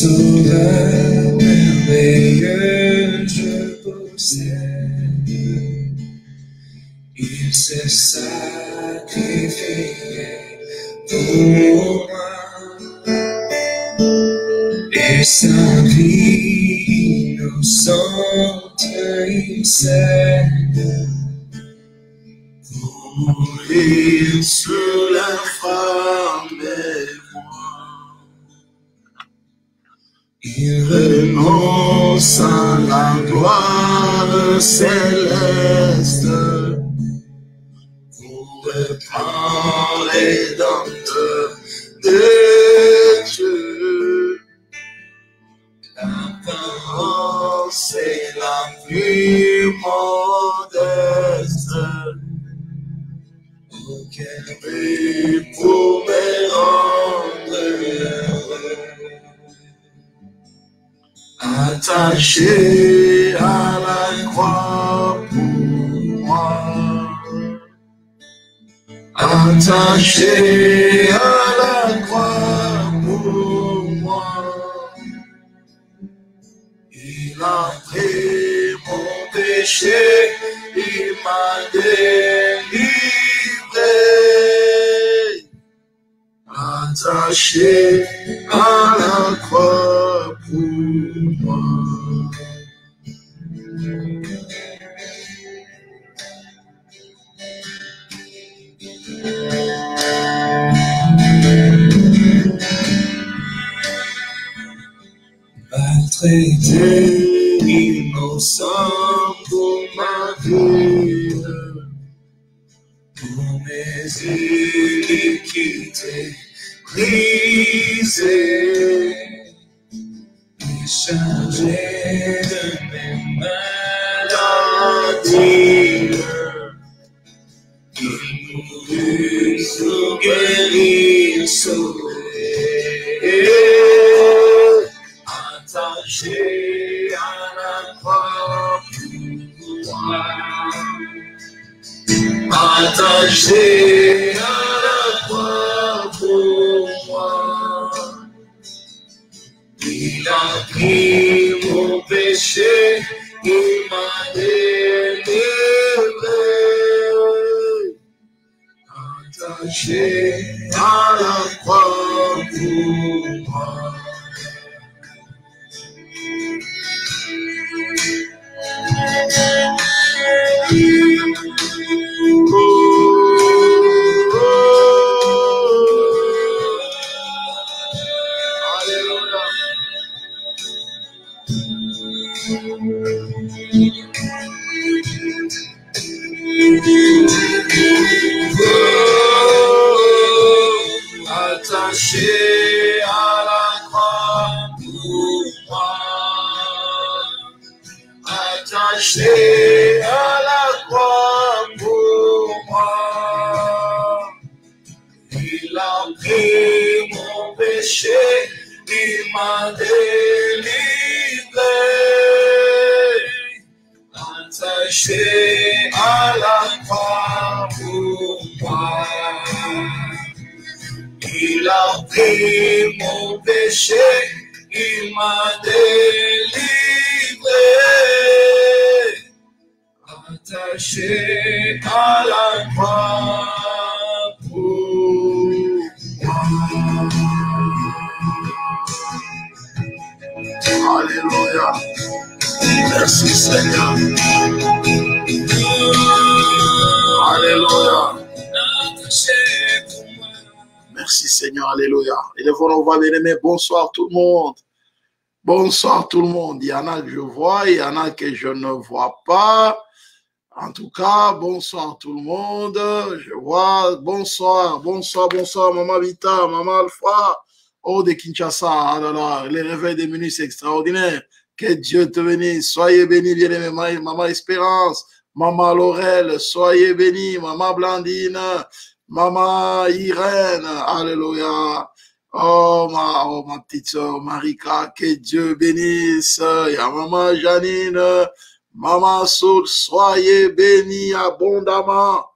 Sauveur merveilleux, je possède. Il s'est sacrifié pour moi. Et sa vie innocente, il cède pour mourir sur la femme et moi. Il renonce à la gloire céleste pour reprendre les dents de Dieu. L'apparence est la plus modeste. Auquel but pour me rendre heureux. Attaché à la croix pour moi. Attaché à la croix pour moi. Il a pris mon péché, il m'a délivré. Attaché à la croix pour moi. Maltraité, innocent pour ma vie, pour mes iniquités brisées, et chargé de mes maladies, il mourut pour guérir, sauver. Attaché à la croix pour moi. Attaché à la croix pour moi. Il a pris mon péché, il m'a délivré. Attaché à la croix pour moi. Attaché à la croix pour moi. Attaché à la croix pour moi. Il a pris mon péché, il m'a délivré. Attaché à la croix pour moi. Il a pris mon péché, il m'a délivré. Attaché à la croix pour moi. Alléluia. Merci Seigneur. Alléluia. Merci Seigneur, alléluia. Élevons nos voix, bien-aimés. Bonsoir tout le monde. Bonsoir tout le monde. Il y en a que je vois, il y en a que je ne vois pas. En tout cas, bonsoir tout le monde. Je vois, bonsoir, bonsoir, bonsoir, Maman Vita, Maman Alpha. Oh, de Kinshasa, ah là là, les réveils des minutes, c'est extraordinaire. Que Dieu te bénisse. Soyez bénis, bien-aimés. Maman Espérance, Maman Laurel, soyez bénis. Maman Blandine, Maman Irène, alléluia. Oh ma petite soeur Marika, que Dieu bénisse. Il y a Maman Janine, Maman Soul, soyez bénis abondamment.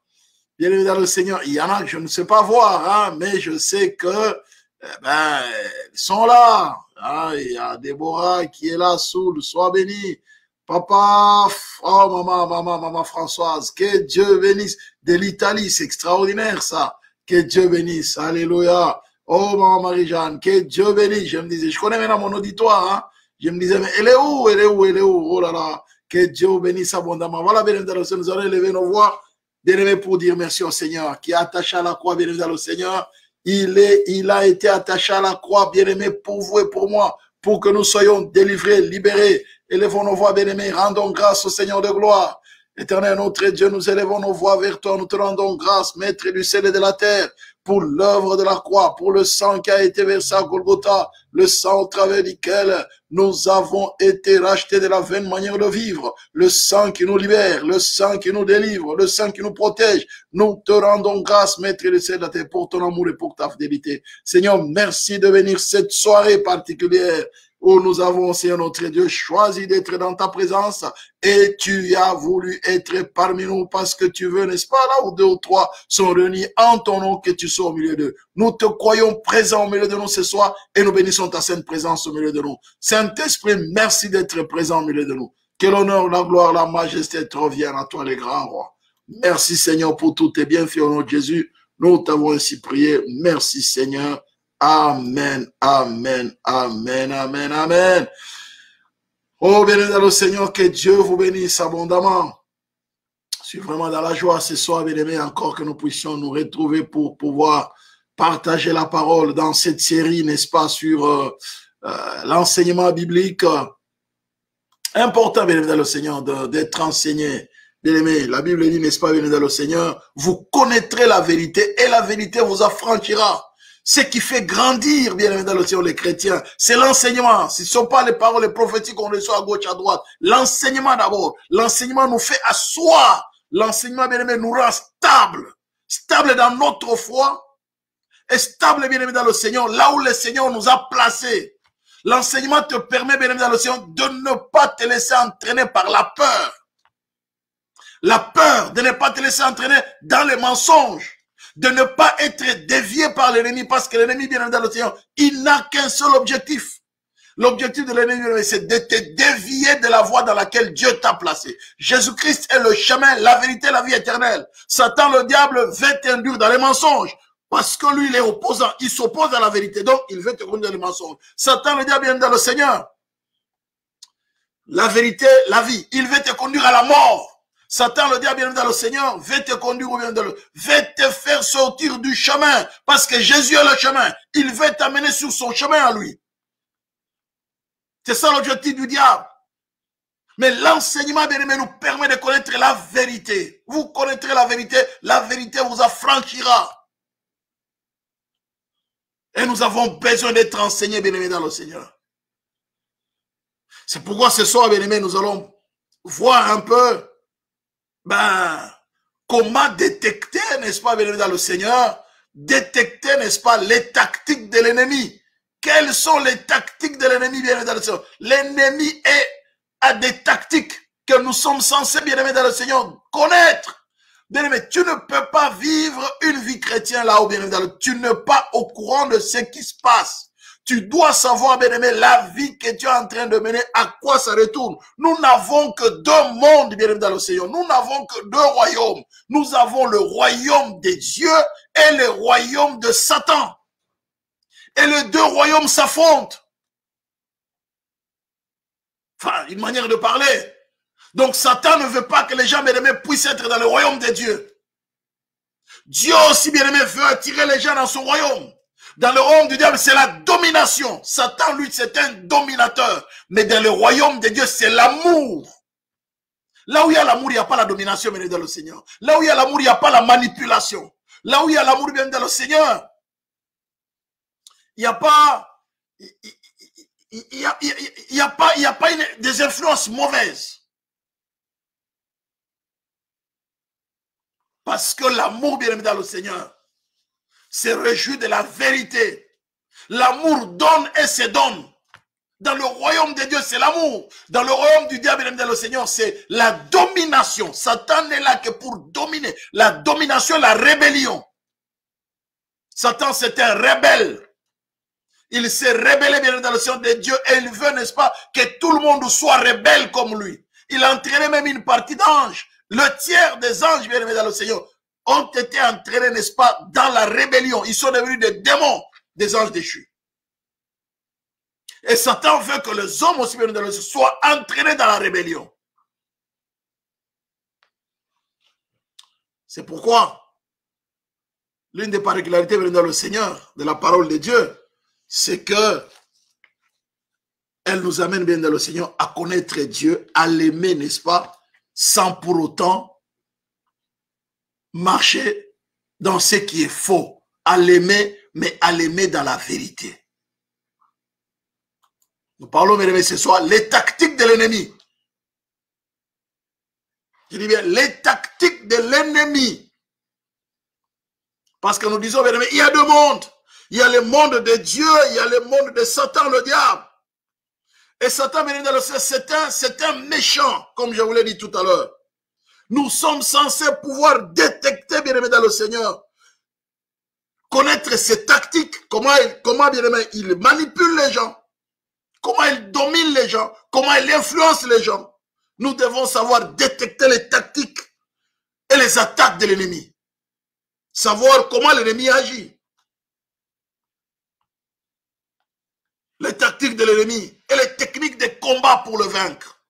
Bien évidemment, le Seigneur, il y en a que je ne sais pas voir, hein, mais je sais que, ils sont là. Ah, il y a Déborah qui est là, Soul, sois béni. Papa, oh maman Françoise, que Dieu bénisse. De l'Italie, c'est extraordinaire ça. Que Dieu bénisse, alléluia. Oh maman Marie-Jeanne, que Dieu bénisse. Je me disais, je connais maintenant mon auditoire, hein. Je me disais, mais elle est où, elle est où, elle est où? Oh là là, que Dieu bénisse abondamment. Voilà, bien évidemment, nous allons lever nos voix, bien aimé, pour dire merci au Seigneur, qui est attaché à la croix, bien évidemment, au Seigneur. Il a été attaché à la croix, bien aimé, pour vous et pour moi, pour que nous soyons délivrés, libérés. Élevons nos voix, bien aimés, rendons grâce au Seigneur de gloire. Éternel, notre Dieu, nous élevons nos voix vers toi, nous te rendons grâce, Maître du ciel et de la terre, pour l'œuvre de la croix, pour le sang qui a été versé à Golgotha, le sang au travers duquel nous avons été rachetés de la vaine manière de vivre, le sang qui nous libère, le sang qui nous délivre, le sang qui nous protège. Nous te rendons grâce, Maître du ciel et de la terre, pour ton amour et pour ta fidélité. Seigneur, merci de venir cette soirée particulière où nous avons, Seigneur notre Dieu, choisi d'être dans ta présence et tu as voulu être parmi nous parce que tu veux, n'est-ce pas, là où deux ou trois sont réunis en ton nom, que tu sois au milieu d'eux. Nous te croyons présent au milieu de nous ce soir et nous bénissons ta sainte présence au milieu de nous. Saint-Esprit, merci d'être présent au milieu de nous. Que l'honneur, la gloire, la majesté te reviennent à toi, les grands rois. Merci, Seigneur, pour tous tes bienfaits au nom de Jésus. Nous t'avons ainsi prié. Merci, Seigneur. Amen, amen, amen, amen, amen. Oh, béni dans le Seigneur, que Dieu vous bénisse abondamment. Je suis vraiment dans la joie ce soir, bien-aimé, encore que nous puissions nous retrouver pour pouvoir partager la parole dans cette série, n'est-ce pas, sur l'enseignement biblique. Important, bien-aimé dans le Seigneur, d'être enseigné. Bien-aimé, la Bible dit, n'est-ce pas, bien-aimé dans le Seigneur, vous connaîtrez la vérité et la vérité vous affranchira. Ce qui fait grandir, bien évidemment, dans le Seigneur, les chrétiens, c'est l'enseignement. Ce ne sont pas les paroles prophétiques qu'on reçoit à gauche, à droite. L'enseignement d'abord. L'enseignement nous fait asseoir. L'enseignement, bien aimé, nous rend stable. Stable dans notre foi et stable, bien aimé, dans le Seigneur, là où le Seigneur nous a placés. L'enseignement te permet, bien aimé, dans le Seigneur, de ne pas te laisser entraîner par la peur. La peur de ne pas te laisser entraîner dans les mensonges. De ne pas être dévié par l'ennemi, parce que l'ennemi, bien dans le Seigneur, il n'a qu'un seul objectif. L'objectif de l'ennemi, c'est de te dévier de la voie dans laquelle Dieu t'a placé. Jésus-Christ est le chemin, la vérité, la vie éternelle. Satan, le diable, veut t'induire dans les mensonges. Parce que lui, il est opposant. Il s'oppose à la vérité. Donc, il veut te conduire dans les mensonges. Satan, le diable, bien dans le Seigneur. La vérité, la vie. Il veut te conduire à la mort. Satan, le diable, bien dans le Seigneur, veut te conduire ou bien veut te faire sortir du chemin. Parce que Jésus est le chemin. Il veut t'amener sur son chemin à lui. C'est ça l'objectif du diable. Mais l'enseignement, bien aimé, nous permet de connaître la vérité. Vous connaîtrez la vérité vous affranchira. Et nous avons besoin d'être enseignés, bien aimé, dans le Seigneur. C'est pourquoi ce soir, bien aimé, nous allons voir un peu comment détecter, n'est-ce pas, bien aimé, dans le Seigneur, détecter, n'est-ce pas, les tactiques de l'ennemi. Quelles sont les tactiques de l'ennemi, bien aimé, dans le Seigneur? L'ennemi a des tactiques que nous sommes censés, bien aimé, dans le Seigneur, connaître. Bien aimé, tu ne peux pas vivre une vie chrétienne là-haut, bien aimé, tu n'es pas au courant de ce qui se passe. Tu dois savoir, bien aimé, la vie que tu es en train de mener, à quoi ça retourne. Nous n'avons que deux mondes, bien aimé, dans le Seigneur. Nous n'avons que deux royaumes. Nous avons le royaume des dieux et le royaume de Satan. Et les deux royaumes s'affrontent. Enfin, une manière de parler. Donc, Satan ne veut pas que les gens, bien aimés, puissent être dans le royaume des dieux. Dieu aussi, bien aimé, veut attirer les gens dans son royaume. Dans le royaume du diable, c'est la domination. Satan, lui, c'est un dominateur. Mais dans le royaume de Dieu, c'est l'amour. Là où il y a l'amour, il n'y a pas la domination, bien dans le Seigneur. Là où il y a l'amour, il n'y a pas la manipulation. Là où il y a l'amour, bien dans le Seigneur, il n'y a pas... Il y a pas des influences mauvaises. Parce que l'amour, bien aimé dans le Seigneur, se réjouit de la vérité. L'amour donne et se donne. Dans le royaume de Dieu, c'est l'amour. Dans le royaume du diable, bien aimé dans le Seigneur, c'est la domination. Satan n'est là que pour dominer. La domination, la rébellion. Satan, c'est un rebelle. Il s'est rébellé, bien dans le Seigneur de Dieu, et il veut, n'est-ce pas, que tout le monde soit rebelle comme lui. Il a entraîné même une partie d'anges. Le tiers des anges, bien aimés dans le Seigneur, ont été entraînés, n'est-ce pas, dans la rébellion. Ils sont devenus des démons, des anges déchus. Et Satan veut que les hommes aussi, bien aimés dans le Seigneur, soient entraînés dans la rébellion. C'est pourquoi l'une des particularités, bien aimés dans le Seigneur, de la parole de Dieu, c'est que elle nous amène, bien dans le Seigneur, à connaître Dieu, à l'aimer, n'est-ce pas, sans pour autant marcher dans ce qui est faux, à l'aimer, mais à l'aimer dans la vérité. Nous parlons, mes amis, ce soir, les tactiques de l'ennemi. Je dis bien, les tactiques de l'ennemi. Parce que nous disons, bien aimé, il y a deux mondes. Il y a le monde de Dieu, il y a le monde de Satan, le diable. Et Satan, bien aimé, c'est un méchant, comme je vous l'ai dit tout à l'heure. Nous sommes censés pouvoir détecter, bien aimé, dans le Seigneur, connaître ses tactiques, comment bien aimé, il manipule les gens, comment il domine les gens, comment il influence les gens. Nous devons savoir détecter les tactiques et les attaques de l'ennemi. Savoir comment l'ennemi agit. Les tactiques de l'ennemi et les techniques de combat pour le vaincre.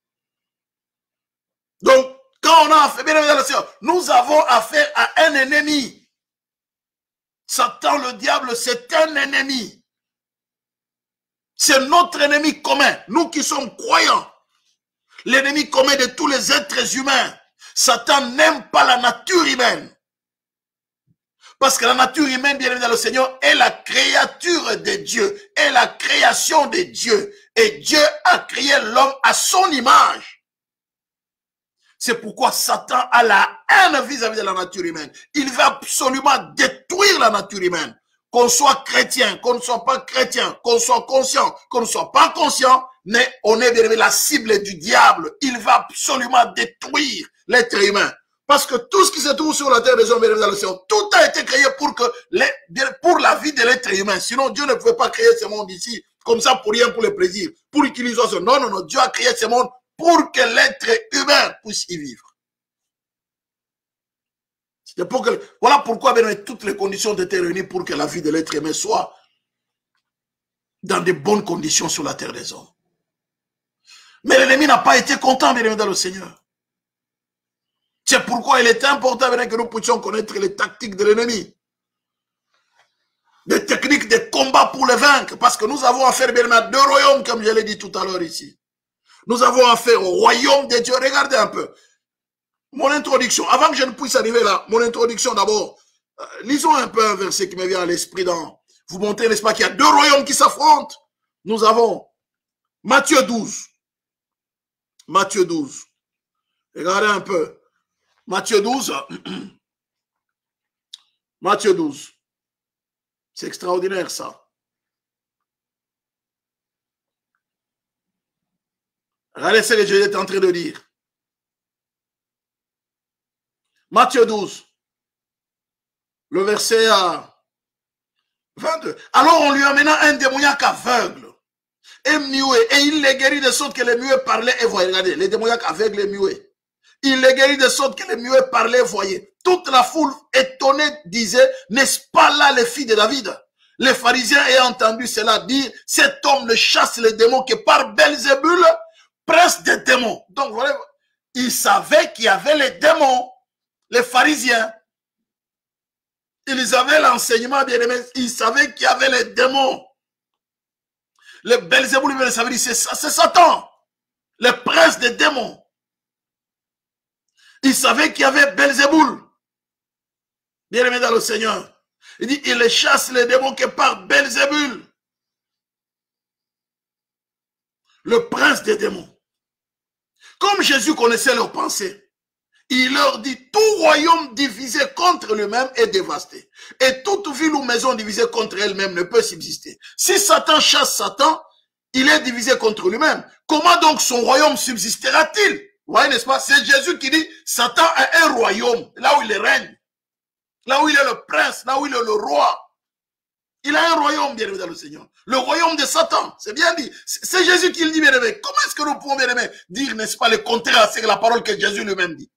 Donc, quand on a affaire, bien aimé, nous avons affaire à un ennemi. Satan, le diable, c'est un ennemi. C'est notre ennemi commun. Nous qui sommes croyants. L'ennemi commun de tous les êtres humains. Satan n'aime pas la nature humaine. Parce que la nature humaine, bien aimé dans le Seigneur, est la créature de Dieu, est la création de Dieu. Et Dieu a créé l'homme à son image. C'est pourquoi Satan a la haine vis-à-vis de la nature humaine. Il veut absolument détruire la nature humaine. Qu'on soit chrétien, qu'on ne soit pas chrétien, qu'on soit conscient, qu'on ne soit pas conscient, mais on est bien aimé la cible du diable. Il va absolument détruire l'être humain. Parce que tout ce qui se trouve sur la terre des hommes, dans le ciel, tout a été créé pour la vie de l'être humain. Sinon, Dieu ne pouvait pas créer ce monde ici, comme ça, pour rien, pour le plaisir, pour l'utilisation. Non, non, non. Dieu a créé ce monde pour que l'être humain puisse y vivre. Voilà pourquoi bien, toutes les conditions étaient réunies pour que la vie de l'être humain soit dans de bonnes conditions sur la terre des hommes. Mais l'ennemi n'a pas été content, bien dans le Seigneur. C'est pourquoi il est important que nous puissions connaître les tactiques de l'ennemi. Des techniques de combat pour le vaincre. Parce que nous avons affaire bien à deux royaumes, comme je l'ai dit tout à l'heure ici. Nous avons affaire au royaume de Dieu. Regardez un peu. Mon introduction. Avant que je ne puisse arriver là, mon introduction d'abord. Lisons un peu un verset qui me vient à l'esprit dans... Vous montrez, n'est-ce pas, qu'il y a deux royaumes qui s'affrontent. Nous avons Matthieu 12. Matthieu 12. Regardez un peu. Matthieu 12. Matthieu 12. C'est extraordinaire ça. Regardez ce que je suis en train de dire. Matthieu 12. Le verset 22. Alors on lui amena un démoniaque aveugle et muet, et il les guérit de sorte que les muets parlaient et voyaient. Regardez, les démoniaques aveugles et muets. Il les guérit de sorte que les muets parlaient et voyaient. Toute la foule étonnée disait, n'est-ce pas là les filles de David? Les pharisiens ayant entendu cela dire, cet homme ne chasse les démons que par Belzébul, prince des démons. Donc voilà, ils savaient qu'il y avait les démons, les pharisiens. Ils avaient l'enseignement bien aimé, ils savaient qu'il y avait les démons. Le Belzébul, ça veut dire c'est Satan, le prince des démons. Il savait qu'il y avait Belzébul, bien aimé dans le Seigneur. Il dit, il les chasse les démons que par Belzébul, le prince des démons. Comme Jésus connaissait leurs pensées, il leur dit, tout royaume divisé contre lui-même est dévasté. Et toute ville ou maison divisée contre elle-même ne peut subsister. Si Satan chasse Satan, il est divisé contre lui-même. Comment donc son royaume subsistera-t-il? Vous voyez, n'est-ce pas? C'est Jésus qui dit, Satan a un royaume, là où il règne. Là où il est le prince, là où il est le roi. Il a un royaume, bien aimé dans le Seigneur. Le royaume de Satan, c'est bien dit. C'est Jésus qui le dit, bien aimé. Comment est-ce que nous pouvons, bien aimé, dire, n'est-ce pas, le contraire à la parole que Jésus lui-même dit?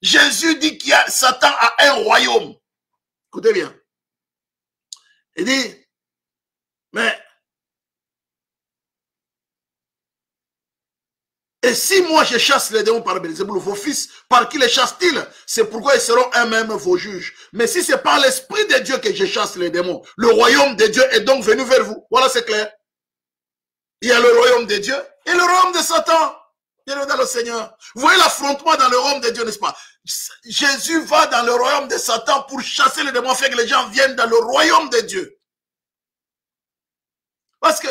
Jésus dit qu'il y a, Satan a un royaume. Écoutez bien. Il dit, mais, et si moi je chasse les démons par Belzéboul, vos fils, par qui les chassent-ils? C'est pourquoi ils seront eux-mêmes vos juges. Mais si c'est par l'Esprit de Dieu que je chasse les démons, le royaume de Dieu est donc venu vers vous. Voilà, c'est clair. Il y a le royaume de Dieu et le royaume de Satan. Bien dans le Seigneur. Vous voyez l'affrontement dans le royaume de Dieu, n'est-ce pas? Jésus va dans le royaume de Satan pour chasser les démons, faire que les gens viennent dans le royaume de Dieu. Parce que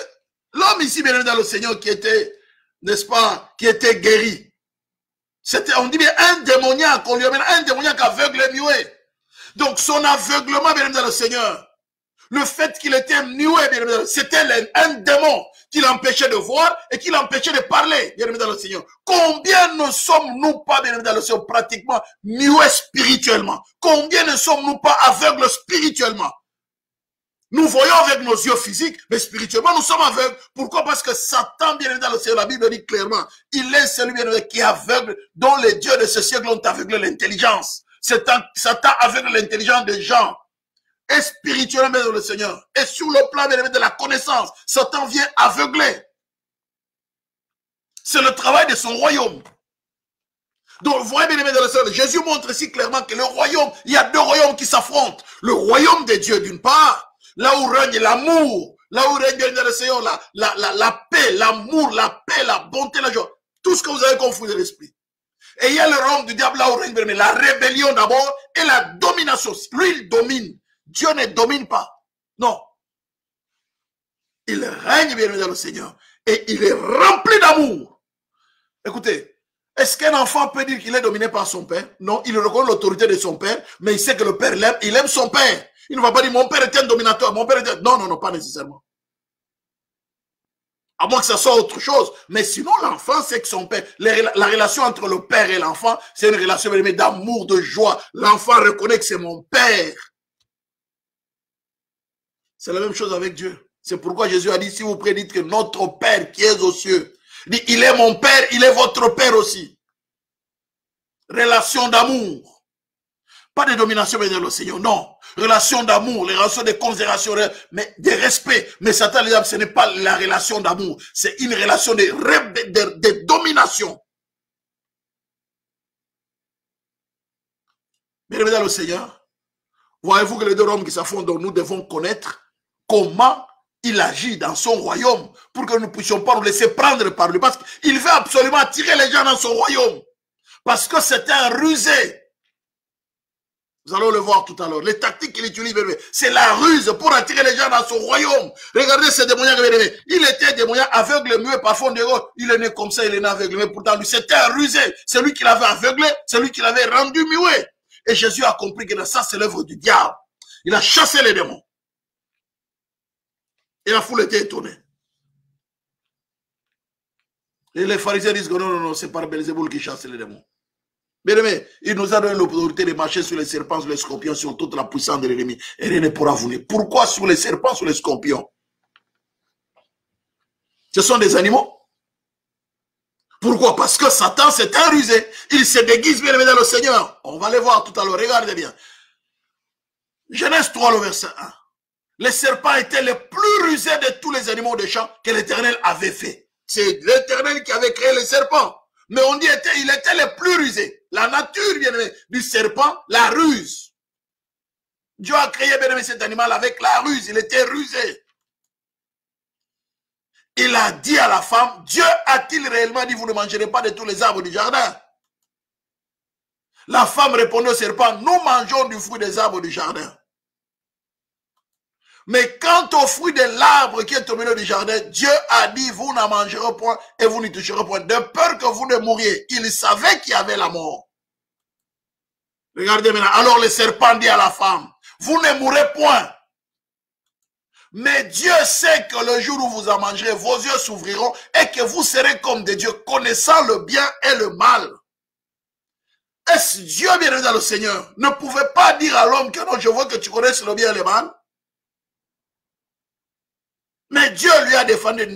l'homme ici, bien dans le Seigneur, qui était, n'est-ce pas, qui était guéri. C'était, on dit bien, un démoniaque, on lui amène un démoniaque aveugle et muet. Donc son aveuglement, bien dans le Seigneur, le fait qu'il était muet, bien aimé, c'était un démon qui l'empêchait de voir et qui l'empêchait de parler, bien aimé dans le Seigneur. Combien ne sommes-nous pas, bien aimé dans le Seigneur, pratiquement muets spirituellement? Combien ne sommes-nous pas aveugles spirituellement? Nous voyons avec nos yeux physiques, mais spirituellement, nous sommes aveugles. Pourquoi? Parce que Satan, bien aimé dans le Seigneur, la Bible dit clairement, il est celui, bien aimé, qui est aveugle, dont les dieux de ce siècle ont aveuglé l'intelligence. Satan aveugle l'intelligence des gens. Et spirituellement dans le Seigneur. Et sur le plan de la connaissance, Satan vient aveugler. C'est le travail de son royaume. Donc, vous voyez, bien aimé dans le Seigneur, Jésus montre ici clairement que le royaume, il y a deux royaumes qui s'affrontent. Le royaume de Dieu d'une part, là où règne l'amour, là où règne dans le Seigneur la paix, l'amour, la paix, la bonté, la joie. Tout ce que vous avez confus de l'esprit. Et il y a le royaume du diable là où règne la rébellion d'abord et la domination. Lui, il domine. Dieu ne domine pas. Non. Il règne bien dans le Seigneur. Et il est rempli d'amour. Écoutez, est-ce qu'un enfant peut dire qu'il est dominé par son père? Non, il reconnaît l'autorité de son père, mais il sait que le père l'aime, il aime son père. Il ne va pas dire, mon père était un dominateur, mon père était... Non, non, non, pas nécessairement. À moins que ça soit autre chose. Mais sinon, l'enfant sait que son père... La relation entre le père et l'enfant, c'est une relation d'amour, de joie. L'enfant reconnaît que c'est mon père. C'est la même chose avec Dieu. C'est pourquoi Jésus a dit, si vous prédites que notre Père qui est aux cieux, dit, il est mon Père, il est votre Père aussi. Relation d'amour. Pas de domination, mais de le Seigneur, non. Relation d'amour, les relations de considération, mais de respect. Mais Satan, ce n'est pas la relation d'amour, c'est une relation de domination. Bien aimé dans le Seigneur, voyez-vous que les deux hommes qui s'affrontent, nous devons connaître comment il agit dans son royaume pour que nous ne puissions pas nous laisser prendre par lui. Parce qu'il veut absolument attirer les gens dans son royaume. Parce que c'est un rusé. Nous allons le voir tout à l'heure. Les tactiques qu'il utilise, c'est la ruse pour attirer les gens dans son royaume. Regardez ce démoniaque. Il était démoniaque, aveugle, muet, parfois il est né comme ça, il est né aveugle. Mais pourtant, lui, c'était un rusé. C'est lui qui l'avait aveuglé, c'est lui qui l'avait rendu muet. Et Jésus a compris que ça, c'est l'œuvre du diable. Il a chassé les démons. Et la foule était étonnée. Et les pharisiens disent que non, non, non, c'est par Belzéboul qui chasse les démons. Bien aimé, il nous a donné l'autorité de marcher sur les serpents, sur les scorpions, sur toute la puissance de l'ennemi. Et rien ne pourra vous nuire. Pourquoi sur les serpents, sur les scorpions? Ce sont des animaux. Pourquoi? Parce que Satan, c'est un rusé. Il se déguise, bien aimé, dans le Seigneur. On va les voir tout à l'heure. Regardez bien. Genèse 3, le verset 1. Les serpents étaient les plus rusés de tous les animaux des champs que l'Éternel avait fait. C'est l'Éternel qui avait créé les serpents. Mais on dit il était le plus rusé. La nature, bien aimé, du serpent, la ruse. Dieu a créé, bien aimé, cet animal avec la ruse. Il était rusé. Il a dit à la femme, Dieu a-t-il réellement dit, vous ne mangerez pas de tous les arbres du jardin? La femme répondait au serpent, nous mangeons du fruit des arbres du jardin. Mais quant au fruit de l'arbre qui est au milieu du jardin, Dieu a dit, vous n'en mangerez point et vous n'y toucherez point, de peur que vous ne mouriez. Il savait qu'il y avait la mort. Regardez maintenant. Alors le serpent dit à la femme, vous ne mourrez point. Mais Dieu sait que le jour où vous en mangerez, vos yeux s'ouvriront et que vous serez comme des dieux, connaissant le bien et le mal. Est-ce Dieu, bien aimé dans le Seigneur, ne pouvait pas dire à l'homme que non, je veux que tu connaisses le bien et le mal? Mais Dieu lui a défendu.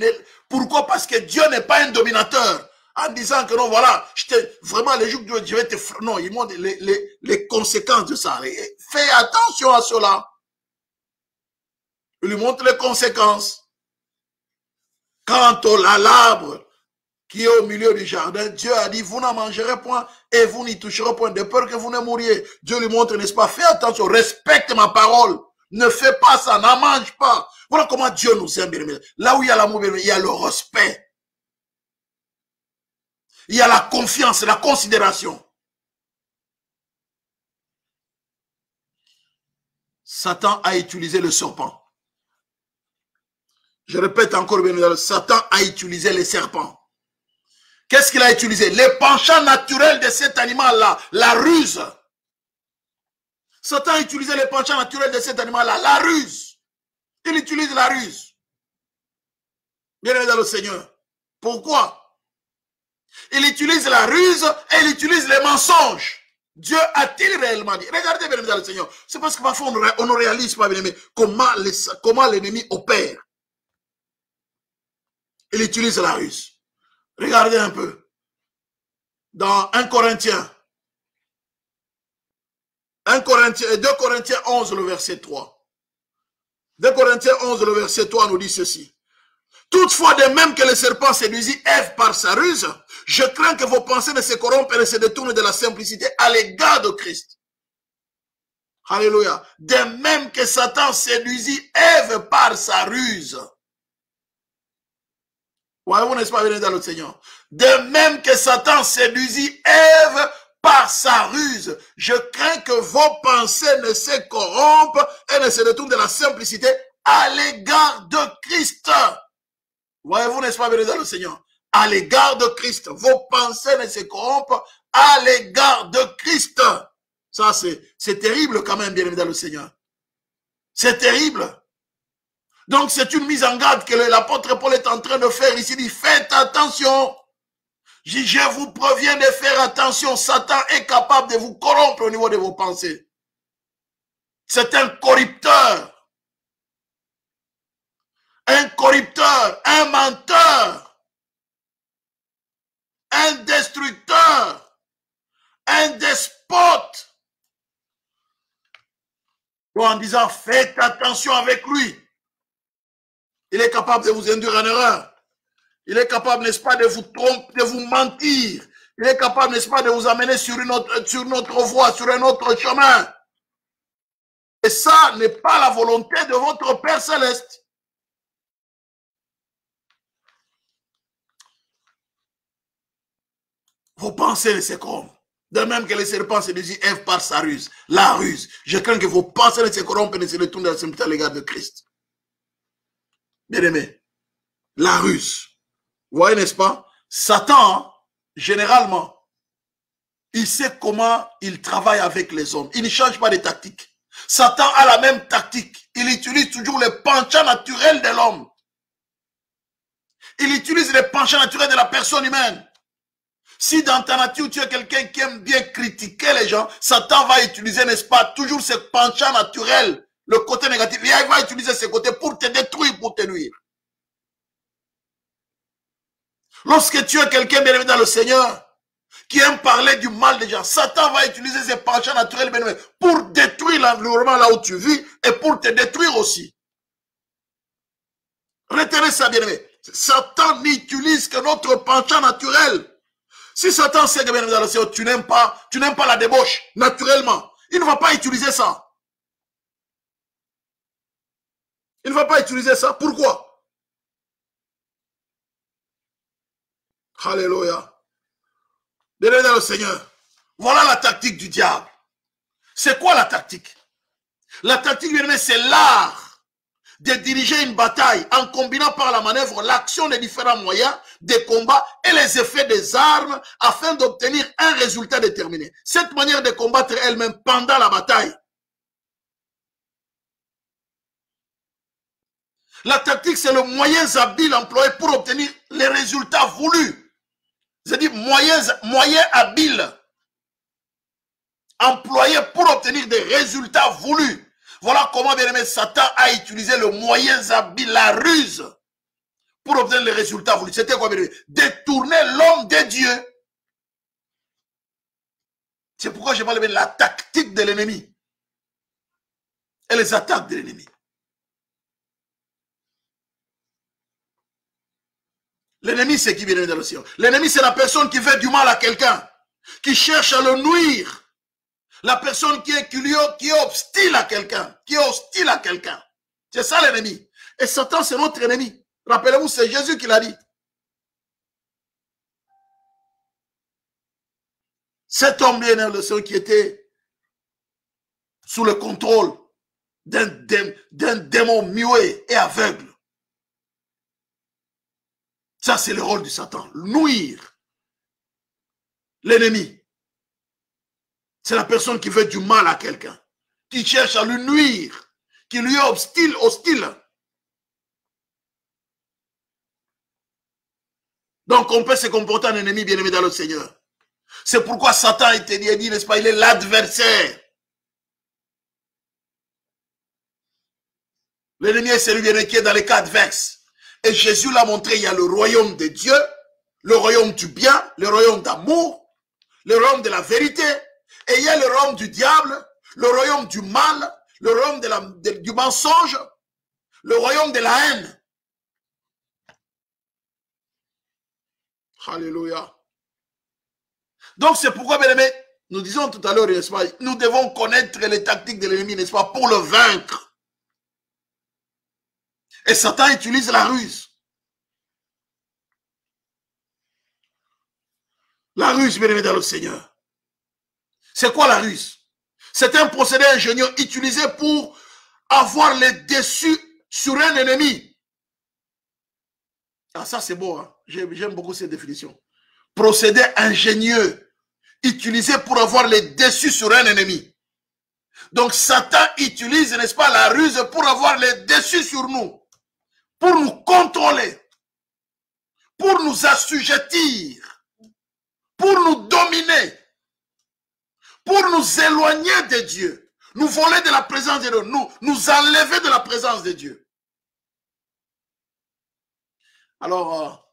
Pourquoi? Parce que Dieu n'est pas un dominateur. En disant que non, voilà, vraiment, les jours que je vais te... Non, il montre les conséquences de ça. Fais attention à cela. Il lui montre les conséquences. Quant à l'arbre qui est au milieu du jardin, Dieu a dit, vous n'en mangerez point et vous n'y toucherez point, de peur que vous ne mouriez. Dieu lui montre, n'est-ce pas, fais attention, respecte ma parole. Ne fais pas ça, n'en mange pas. Voilà comment Dieu nous aime, bien aimé. Là où il y a l'amour, il y a le respect. Il y a la confiance, la considération. Satan a utilisé le serpent. Je répète encore, bien, Satan a utilisé les serpents. Qu'est-ce qu'il a utilisé? Les penchants naturels de cet animal-là, la ruse. Satan a utilisé les penchants naturels de cet animal-là, la ruse. Il utilise la ruse. Bien aimé dans le Seigneur. Pourquoi? Il utilise la ruse et il utilise les mensonges. Dieu a-t-il réellement dit? Regardez, bien aimé dans le Seigneur. C'est parce que parfois on ne réalise pas, bien aimé, comment l'ennemi opère. Il utilise la ruse. Regardez un peu. Dans 1 Corinthiens. 2 Corinthiens 11, le verset 3. 2 Corinthiens 11, le verset 3 nous dit ceci. Toutefois, de même que le serpent séduisit Ève par sa ruse, je crains que vos pensées ne se corrompent et ne se détournent de la simplicité à l'égard de Christ. Alléluia. De même que Satan séduisit Ève par sa ruse. Voyez-vous, n'est-ce pas, venez dans le Seigneur? De même que Satan séduisit Ève par sa ruse, je crains que vos pensées ne se corrompent et ne se détournent de la simplicité à l'égard de Christ. Voyez-vous, n'est-ce pas, venez dans le Seigneur? À l'égard de Christ. Vos pensées ne se corrompent à l'égard de Christ. Ça, c'est terrible quand même, bien aimé dans le Seigneur. C'est terrible. Donc, c'est une mise en garde que l'apôtre Paul est en train de faire ici. Il dit, faites attention. Je vous préviens de faire attention. Satan est capable de vous corrompre au niveau de vos pensées. C'est un corrupteur. Un corrupteur, un menteur, un destructeur, un despote. En disant, faites attention avec lui. Il est capable de vous induire en erreur. Il est capable, n'est-ce pas, de vous tromper, de vous mentir. Il est capable, n'est-ce pas, de vous amener sur notre voie, sur un autre chemin. Et ça n'est pas la volonté de votre Père Céleste. Vos pensées ne se corrompent. De même que les serpents séduisent Ève par sa ruse. La ruse. Je crains que vos pensées ne se corrompent et ne se détournent de la simplicité à l'égard de Christ. Bien aimé, la ruse. Vous voyez, n'est-ce pas? Satan, généralement, il sait comment il travaille avec les hommes. Il ne change pas de tactique. Satan a la même tactique. Il utilise toujours les penchants naturels de l'homme. Il utilise les penchants naturels de la personne humaine. Si dans ta nature, tu es quelqu'un qui aime bien critiquer les gens, Satan va utiliser, n'est-ce pas, toujours ces penchants naturels, le côté négatif. Il va utiliser ces côtés pour te détruire, pour te nuire. Lorsque tu es quelqu'un bien aimé dans le Seigneur, qui aime parler du mal des gens, Satan va utiliser ses penchants naturels bien aimés pour détruire l'environnement là où tu vis et pour te détruire aussi. Retenez ça, bien aimé. Satan n'utilise que notre penchant naturel. Si Satan sait que bien aimé dans le Seigneur, tu n'aimes pas la débauche naturellement, il ne va pas utiliser ça. Il ne va pas utiliser ça. Pourquoi? Alléluia. Bien aimé dans le Seigneur. Voilà la tactique du diable. C'est quoi la tactique? La tactique, bien aimé, c'est l'art de diriger une bataille en combinant par la manœuvre l'action des différents moyens des combats et les effets des armes afin d'obtenir un résultat déterminé. Cette manière de combattre elle-même pendant la bataille. La tactique, c'est le moyen habile employé pour obtenir les résultats voulus. C'est-à-dire moyen habile employé pour obtenir des résultats voulus. Voilà comment, bien aimé, Satan a utilisé le moyen habile, la ruse, pour obtenir les résultats voulus. C'était quoi, bien aimé? Détourner l'homme de Dieu. C'est pourquoi je parle de la tactique de l'ennemi et les attaques de l'ennemi. L'ennemi, c'est qui, bien aimé dans le Seigneur? L'ennemi, c'est la personne qui fait du mal à quelqu'un, qui cherche à le nuire. La personne qui est hostile à quelqu'un, C'est ça l'ennemi. Et Satan, c'est notre ennemi. Rappelez-vous, c'est Jésus qui l'a dit. Cet homme bien aimé, le Seigneur, qui était sous le contrôle d'un démon muet et aveugle. Ça, c'est le rôle du Satan. Nuire l'ennemi. C'est la personne qui veut du mal à quelqu'un, qui cherche à lui nuire, qui lui est hostile. Donc, on peut se comporter en ennemi bien-aimé dans le Seigneur. C'est pourquoi Satan était dit, n'est-ce pas, il est l'adversaire. L'ennemi est celui bien-aimé qui est dans les cas adverses. Et Jésus l'a montré, il y a le royaume de Dieu, le royaume du bien, le royaume d'amour, le royaume de la vérité, et il y a le royaume du diable, le royaume du mal, le royaume du mensonge, le royaume de la haine. Alléluia. Donc c'est pourquoi, bien aimé, nous disons tout à l'heure, n'est-ce pas, nous devons connaître les tactiques de l'ennemi, n'est-ce pas, pour le vaincre. Et Satan utilise la ruse. La ruse, bien aimé dans le Seigneur. C'est quoi la ruse? C'est un procédé ingénieux utilisé pour avoir les dessus sur un ennemi. Ah, ça c'est beau, hein? J'aime beaucoup cette définition. Procédé ingénieux utilisé pour avoir les dessus sur un ennemi. Donc Satan utilise, n'est-ce pas, la ruse pour avoir les dessus sur nous, pour nous contrôler, pour nous assujettir, pour nous dominer, pour nous éloigner de Dieu, nous voler de la présence de Dieu, nous enlever de la présence de Dieu. Alors,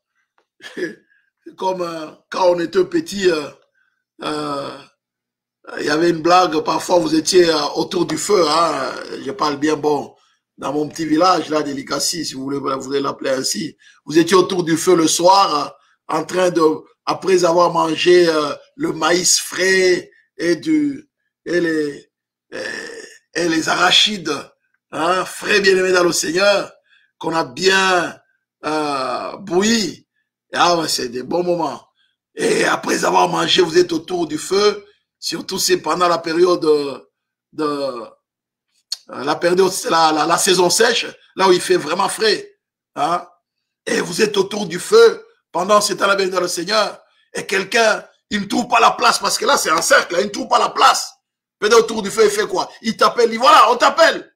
comme quand on était petit, il y avait une blague, parfois vous étiez autour du feu, hein, je parle bien, bon, dans mon petit village, là, d'Elikassi, si vous voulez l'appeler ainsi, vous étiez autour du feu le soir, en train de, après avoir mangé le maïs frais et les arachides, hein, frais bien aimés dans le Seigneur, qu'on a bien bouilli. Ah ouais, c'est des bons moments. Et après avoir mangé, vous êtes autour du feu, surtout c'est pendant la période la saison sèche, là où il fait vraiment frais, hein? Et vous êtes autour du feu pendant ce temps-là, bien dans le Seigneur, et quelqu'un, il ne trouve pas la place, parce que là c'est un cercle, il ne trouve pas la place. Peut-être autour du feu, il fait quoi? Il t'appelle, il dit voilà, on t'appelle.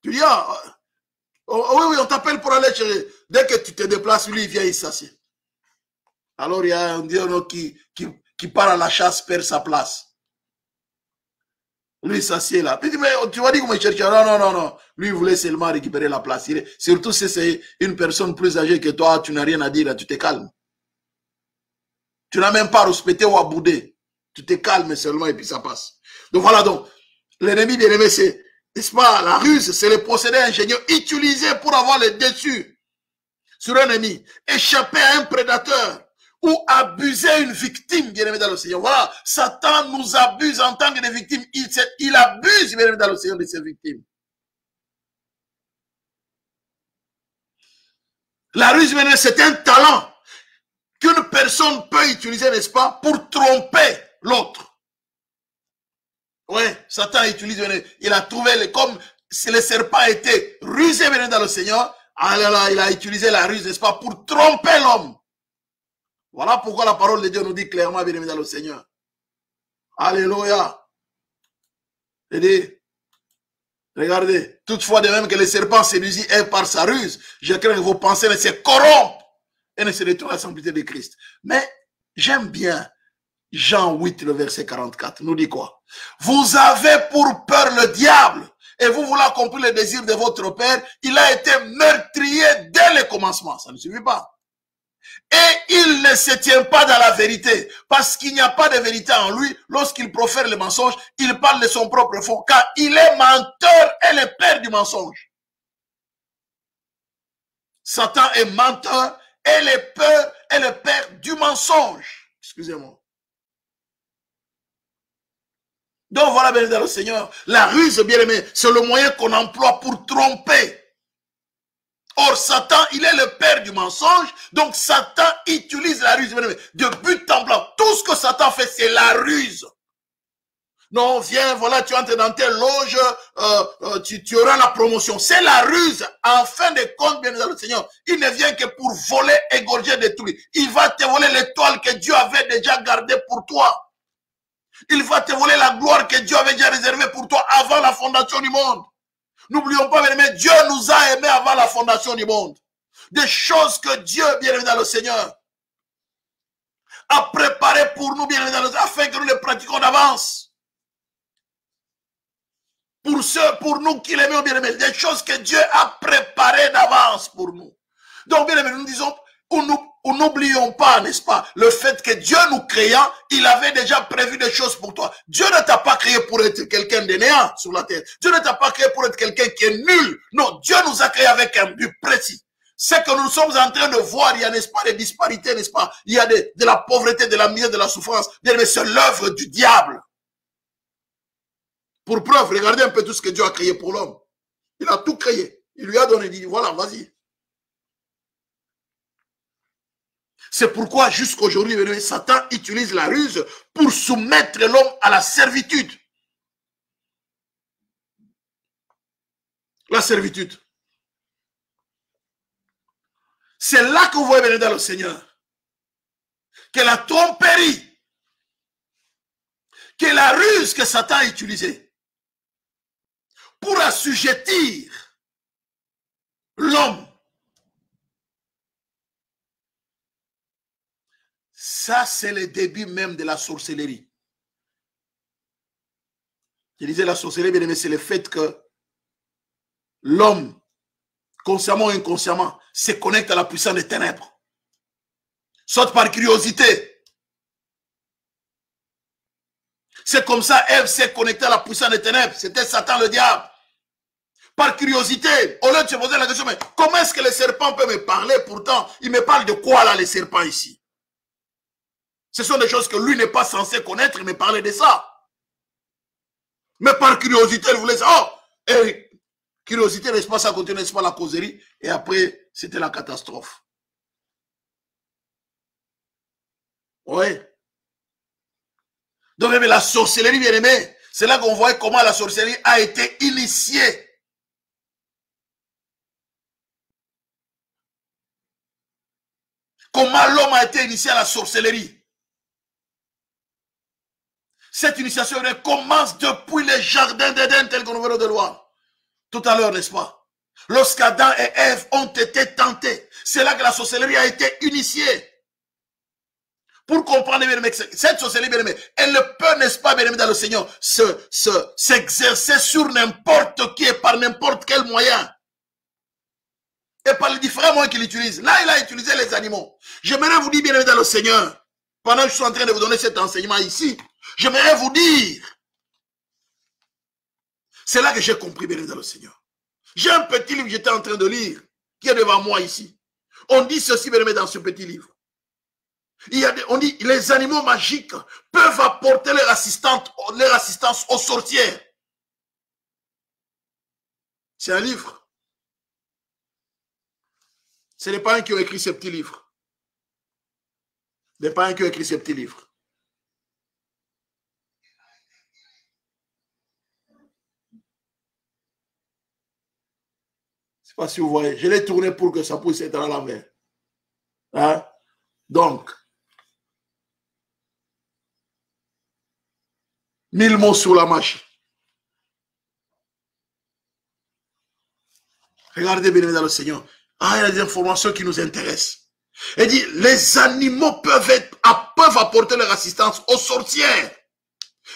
Tu dis oui, on t'appelle pour aller chercher. Dès que tu te déplaces, lui, il vient, il s'assied. Alors il y a un Dieu qui part à la chasse, perd sa place. Lui, il s'assied là. Il dit, mais tu vas dire comment il cherche? Non. Lui, il voulait seulement récupérer la place. Surtout si c'est une personne plus âgée que toi, tu n'as rien à dire, tu te calmes. Tu n'as même pas à respecter ou à bouder. Tu te calmes seulement et puis ça passe. Donc voilà, donc, l'ennemi bien aimé, c'est, n'est-ce pas, la ruse, c'est le procédé ingénieux utilisé pour avoir le dessus sur un ennemi, échapper à un prédateur ou abuser une victime, bien aimé dans le Seigneur. Voilà, Satan nous abuse en tant que des victimes. Il abuse, bien aimé dans le Seigneur, de ses victimes. La ruse, bien aimé, c'est un talent qu'une personne peut utiliser, n'est-ce pas, pour tromper l'autre. Ouais, Satan utilise, il a trouvé, comme si le serpent était rusé, bien aimé dans le Seigneur, alors il a utilisé la ruse, n'est-ce pas, pour tromper l'homme. Voilà pourquoi la parole de Dieu nous dit clairement, bien aimé dans le Seigneur. Alléluia. Il dit, regardez, toutefois de même que le serpent séduisit par sa ruse, je crains que vos pensées ne se corrompent et ne se détournent à la simplicité de Christ. Mais j'aime bien Jean 8, le verset 44, nous dit quoi? Vous avez pour peur le diable et vous voulez accomplir les désirs de votre père. Il a été meurtrier dès le commencement. Ça ne suffit pas. Et il ne se tient pas dans la vérité parce qu'il n'y a pas de vérité en lui. Lorsqu'il profère le mensonge, il parle de son propre fond car il est menteur et le père du mensonge. Satan est menteur et le père du mensonge. Excusez-moi. Donc voilà, bien dans le Seigneur, la ruse, bien aimé, c'est le moyen qu'on emploie pour tromper. Or, Satan, il est le père du mensonge, donc Satan utilise la ruse, bien aimé, de but en blanc. Tout ce que Satan fait, c'est la ruse. Non, viens, voilà, tu entres dans telle loge, tu auras la promotion. C'est la ruse. En fin de compte, bien dans le Seigneur, il ne vient que pour voler, égorger, détruire. Il va te voler l'étoile que Dieu avait déjà gardée pour toi. Il va te voler la gloire que Dieu avait déjà réservée pour toi avant la fondation du monde. N'oublions pas, bien aimé, Dieu nous a aimés avant la fondation du monde. Des choses que Dieu, bien aimé dans le Seigneur, a préparées pour nous, bien aimé dans le Seigneur, afin que nous les pratiquions d'avance. Pour nous qui l'aimons, bien aimé, des choses que Dieu a préparées d'avance pour nous. Donc, bien aimé, nous disons, n'oublions pas, n'est-ce pas, le fait que Dieu nous créant, il avait déjà prévu des choses pour toi. Dieu ne t'a pas créé pour être quelqu'un de néant sur la terre. Dieu ne t'a pas créé pour être quelqu'un qui est nul. Non, Dieu nous a créé avec un but précis. C'est que nous sommes en train de voir, il y a, n'est-ce pas, des disparités, n'est-ce pas, il y a de la pauvreté, de la misère, de la souffrance. Bien aimé, c'est l'œuvre du diable. Pour preuve, regardez un peu tout ce que Dieu a créé pour l'homme. Il a tout créé. Il lui a donné, il dit, voilà, vas-y. C'est pourquoi jusqu'aujourd'hui, Satan utilise la ruse pour soumettre l'homme à la servitude. La servitude. C'est là que vous voyez venir dans le Seigneur que la tromperie, que la ruse que Satan a utilisée pour assujettir l'homme. Ça, c'est le début même de la sorcellerie. Je disais la sorcellerie, mais c'est le fait que l'homme, consciemment ou inconsciemment, se connecte à la puissance des ténèbres. Soit par curiosité. C'est comme ça, Ève s'est connectée à la puissance des ténèbres. C'était Satan le diable. Par curiosité, au lieu de se poser la question, mais comment est-ce que le serpent peut me parler? Pourtant, il me parle de quoi là, les serpents ici? Ce sont des choses que lui n'est pas censé connaître, il me parlait de ça. Mais par curiosité, il voulait dire, oh, et curiosité, n'est-ce pas, ça continue, n'est-ce pas, la causerie, et après, c'était la catastrophe. Oui. Donc, mais la sorcellerie, bien aimé, c'est là qu'on voit comment la sorcellerie a été initiée. Comment l'homme a été initié à la sorcellerie. Cette initiation commence depuis le jardin d'Éden tel qu'on ouvre de loi. Tout à l'heure, n'est-ce pas? Lorsqu'Adam et Ève ont été tentés, c'est là que la sorcellerie a été initiée. Pour comprendre, bien aimé, cette sorcellerie, bien aimé, elle ne peut, n'est-ce pas, bien aimé, dans le Seigneur, s'exercer sur n'importe qui et par n'importe quel moyen. Et par les différents moyens qu'il utilise. Là, il a utilisé les animaux. J'aimerais vous dire, bien aimé, dans le Seigneur, pendant que je suis en train de vous donner cet enseignement ici, j'aimerais vous dire, c'est là que j'ai compris, bien aimé, dans le Seigneur. J'ai un petit livre que j'étais en train de lire, qui est devant moi ici. On dit ceci, bien aimé, dans ce petit livre. On dit, les animaux magiques peuvent apporter leur assistance aux sorcières. C'est un livre. Ce n'est pas un qui a écrit ce petit livre. Ce n'est pas un qui a écrit ce petit livre. Je ne sais pas si vous voyez. Je l'ai tourné pour que ça puisse être à l'envers. Hein? Donc, 1000 mots sur la magie. Regardez bien dans le Seigneur. Ah, il y a des informations qui nous intéressent. Il dit, les animaux peuvent apporter leur assistance aux sorcières.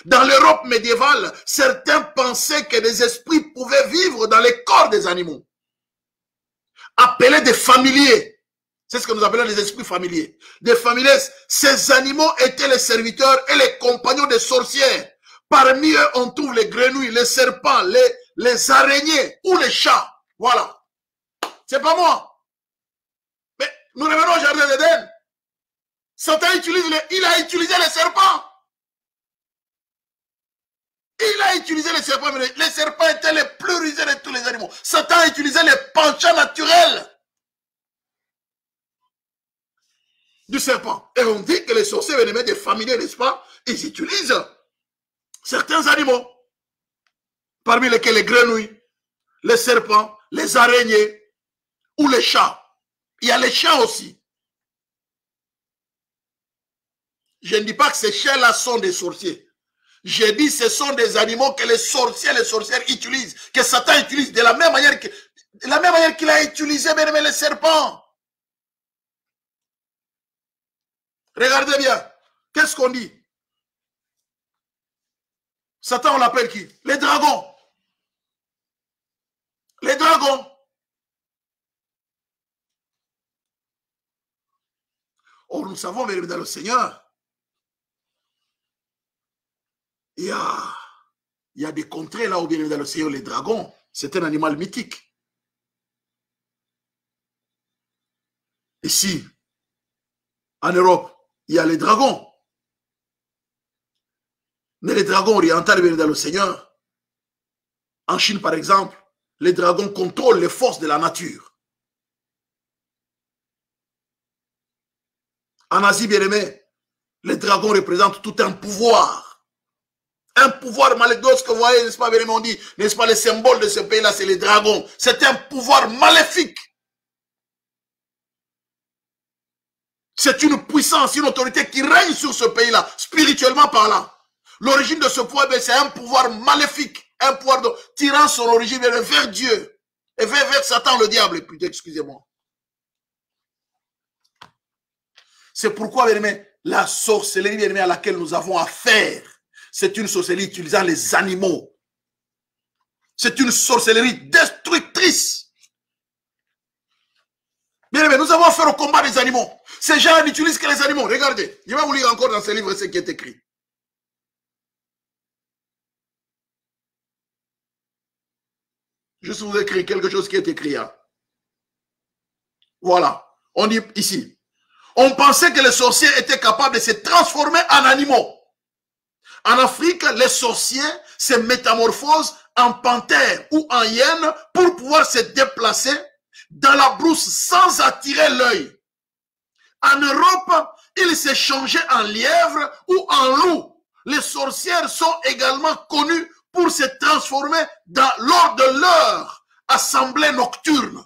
Dans l'Europe médiévale, certains pensaient que des esprits pouvaient vivre dans les corps des animaux, appelés des familiers. C'est ce que nous appelons les esprits familiers. Des familiers, ces animaux étaient les serviteurs et les compagnons des sorcières. Parmi eux, on trouve les grenouilles, les serpents, les araignées ou les chats. Voilà. C'est pas moi. Mais nous revenons au jardin d'Éden. Satan il a utilisé les serpents. Il a utilisé les serpents, mais les serpents étaient les plus rusés de tous les animaux. Satan a utilisé les penchants naturels du serpent. Et on dit que les sorciers venaient des familiers, n'est-ce pas? Ils utilisent certains animaux, parmi lesquels les grenouilles, les serpents, les araignées ou les chats. Il y a les chiens aussi. Je ne dis pas que ces chiens-là sont des sorciers. J'ai dit ce sont des animaux que les sorciers, les sorcières utilisent, que Satan utilise de la même manière qu'il a utilisé même les serpents. Regardez bien. Qu'est-ce qu'on dit? Satan, on l'appelle qui? Les dragons. Les dragons. Or, nous savons, bien dans le Seigneur, il y a des contrées là où, bien dans le Seigneur, les dragons, c'est un animal mythique. Ici, en Europe, il y a les dragons. Mais les dragons orientaux, bien dans le Seigneur, en Chine, par exemple, les dragons contrôlent les forces de la nature. En Asie, bien aimé, les dragons représentent tout un pouvoir. Un pouvoir maléfique, que vous voyez, n'est-ce pas, bien aimé, on dit, n'est-ce pas, le symbole de ce pays-là, c'est les dragons. C'est un pouvoir maléfique. C'est une puissance, une autorité qui règne sur ce pays-là, spirituellement parlant. L'origine de ce pouvoir, c'est un pouvoir maléfique, un pouvoir tirant son origine vers Dieu et vers Satan, le diable, plutôt, excusez-moi. C'est pourquoi, bien aimé, la sorcellerie, bien aimé, à laquelle nous avons affaire, c'est une sorcellerie utilisant les animaux. C'est une sorcellerie destructrice. Bien aimé, nous avons affaire au combat des animaux. Ces gens n'utilisent que les animaux. Regardez, je vais vous lire encore dans ce livre ce qui est écrit. Juste vous écrire quelque chose qui est écrit. Hein. Voilà. On dit ici. On pensait que les sorciers étaient capables de se transformer en animaux. En Afrique, les sorciers se métamorphosent en panthère ou en hyène pour pouvoir se déplacer dans la brousse sans attirer l'œil. En Europe, ils se changeaient en lièvre ou en loup. Les sorcières sont également connues pour se transformer lors de leur assemblée nocturne.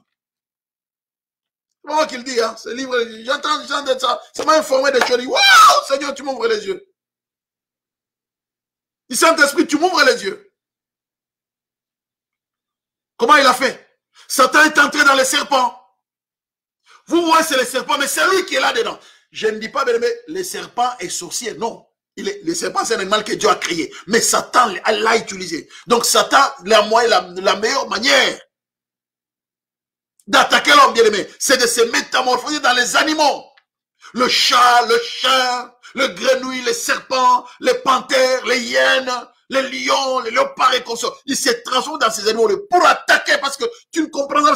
C'est moi qui le dis, hein, ce livre, j'entends ça, ça m'a informé de choses. Waouh, Seigneur, tu m'ouvres les yeux. Du Saint-Esprit, tu m'ouvres les yeux. Comment il a fait? Satan est entré dans les serpents. Vous voyez, c'est les serpents, mais c'est lui qui est là-dedans. Je ne dis pas, bien aimé, les serpents et sorciers, non. Les serpents, c'est un animal que Dieu a créé. Mais Satan l'a utilisé. Donc Satan, la meilleure manière d'attaquer l'homme, bien aimé, c'est de se métamorphoser dans les animaux. Le chat, le chien, le grenouille, les serpents, les panthères, les hyènes, les lions, les léopards et consorts. Ils se transforment dans ces animaux pour attaquer, parce que tu ne comprends pas.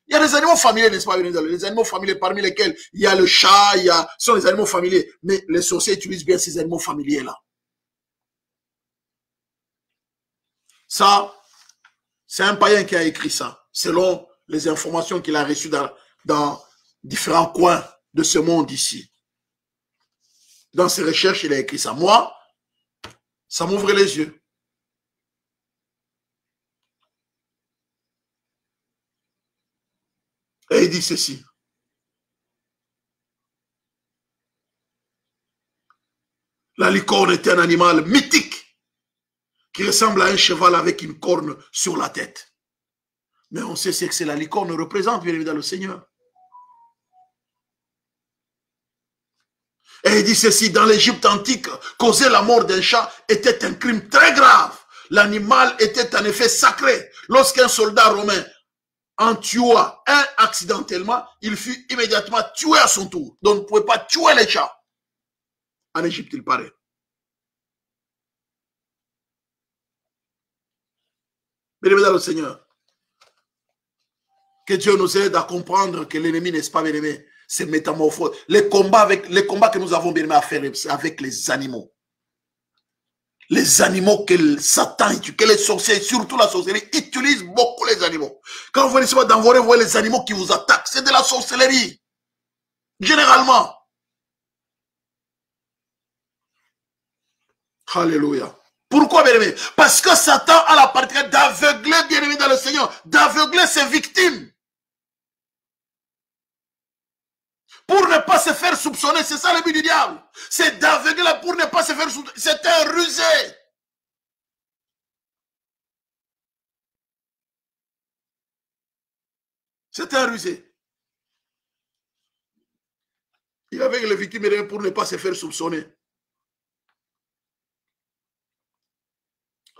Il y a des animaux familiers, n'est-ce pas? Les animaux familiers parmi lesquels il y a le chat, sont les animaux familiers. Mais les sorciers utilisent bien ces animaux familiers-là. Ça, c'est un païen qui a écrit ça, selon les informations qu'il a reçues dans différents coins de ce monde ici. Dans ses recherches, il a écrit ça. Moi, ça m'ouvre les yeux. Et il dit ceci. La licorne est un animal mythique qui ressemble à un cheval avec une corne sur la tête. Mais on sait ce que c'est la licorne représente, bien évidemment, le Seigneur. Et il dit ceci, dans l'Égypte antique, causer la mort d'un chat était un crime très grave. L'animal était en effet sacré. Lorsqu'un soldat romain en tua un accidentellement, il fut immédiatement tué à son tour. Donc, on ne pouvait pas tuer les chats. En Égypte, il paraît. Bien-aimés dans le Seigneur, que Dieu nous aide à comprendre que l'ennemi, n'est-ce pas, bien-aimé, c'est métamorphose. Les combats que nous avons, bien-aimé, à faire, c'est avec les animaux. Les animaux que Satan, que les sorciers, surtout la sorcellerie, utilisent beaucoup les animaux. Quand vous venez dans vos rêves, vous voyez les animaux qui vous attaquent. C'est de la sorcellerie. Généralement. Alléluia. Pourquoi, bien-aimé? Parce que Satan a la partie d'aveugler, bien-aimé dans le Seigneur, d'aveugler ses victimes. Pour ne pas se faire soupçonner, c'est ça le but du diable. C'est d'aveugler pour ne pas se faire soupçonner. C'est un rusé. C'est un rusé. Il aveugle les victimes pour ne pas se faire soupçonner.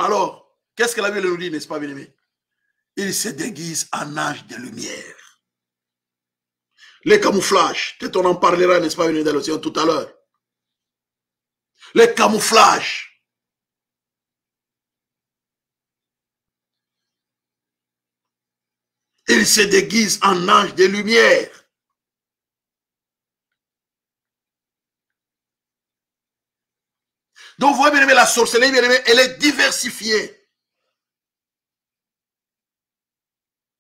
Alors, qu'est-ce que la Bible nous dit, n'est-ce pas, bien-aimé? Il se déguise en ange de lumière. Les camouflages, peut-être on en parlera, n'est-ce pas, bien-aimé, dans l'océan tout à l'heure. Les camouflages. Il se déguise en ange de lumière. Donc, vous voyez, bien aimé, la sorcellerie, bien aimé, elle est diversifiée.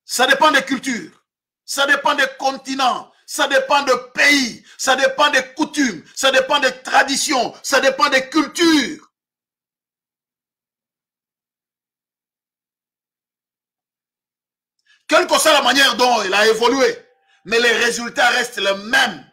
Ça dépend des cultures, ça dépend des continents, ça dépend de pays, ça dépend des coutumes, ça dépend des traditions, ça dépend des cultures. Quelle que soit la manière dont elle a évolué, mais les résultats restent les mêmes.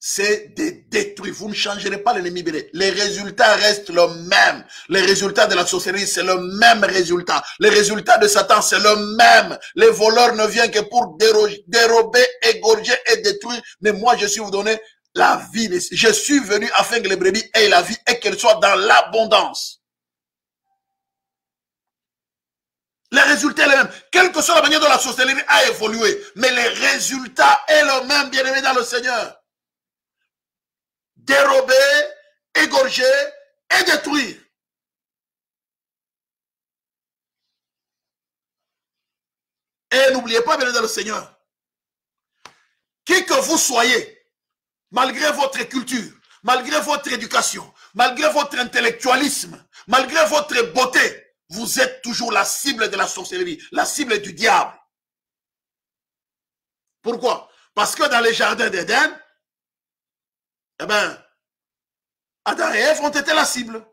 C'est de détruire. Vous ne changerez pas l'ennemi. Les résultats restent les mêmes. Les résultats de la sorcellerie, c'est le même résultat. Les résultats de Satan, c'est le même. Les voleurs ne viennent que pour dérober, égorger et détruire. Mais moi, je suis vous donner la vie. Je suis venu afin que les brebis aient la vie et qu'elles soient dans l'abondance. Les résultats sont les mêmes. Quelle que soit la manière dont la sorcellerie a évolué, mais les résultats sont le même, bien-aimés dans le Seigneur. Dérober, égorger et détruire. Et n'oubliez pas, bien dans le Seigneur, qui que vous soyez, malgré votre culture, malgré votre éducation, malgré votre intellectualisme, malgré votre beauté, vous êtes toujours la cible de la sorcellerie, la cible du diable. Pourquoi? Parce que dans les jardins d'Éden, eh bien, Adam et Ève ont été la cible.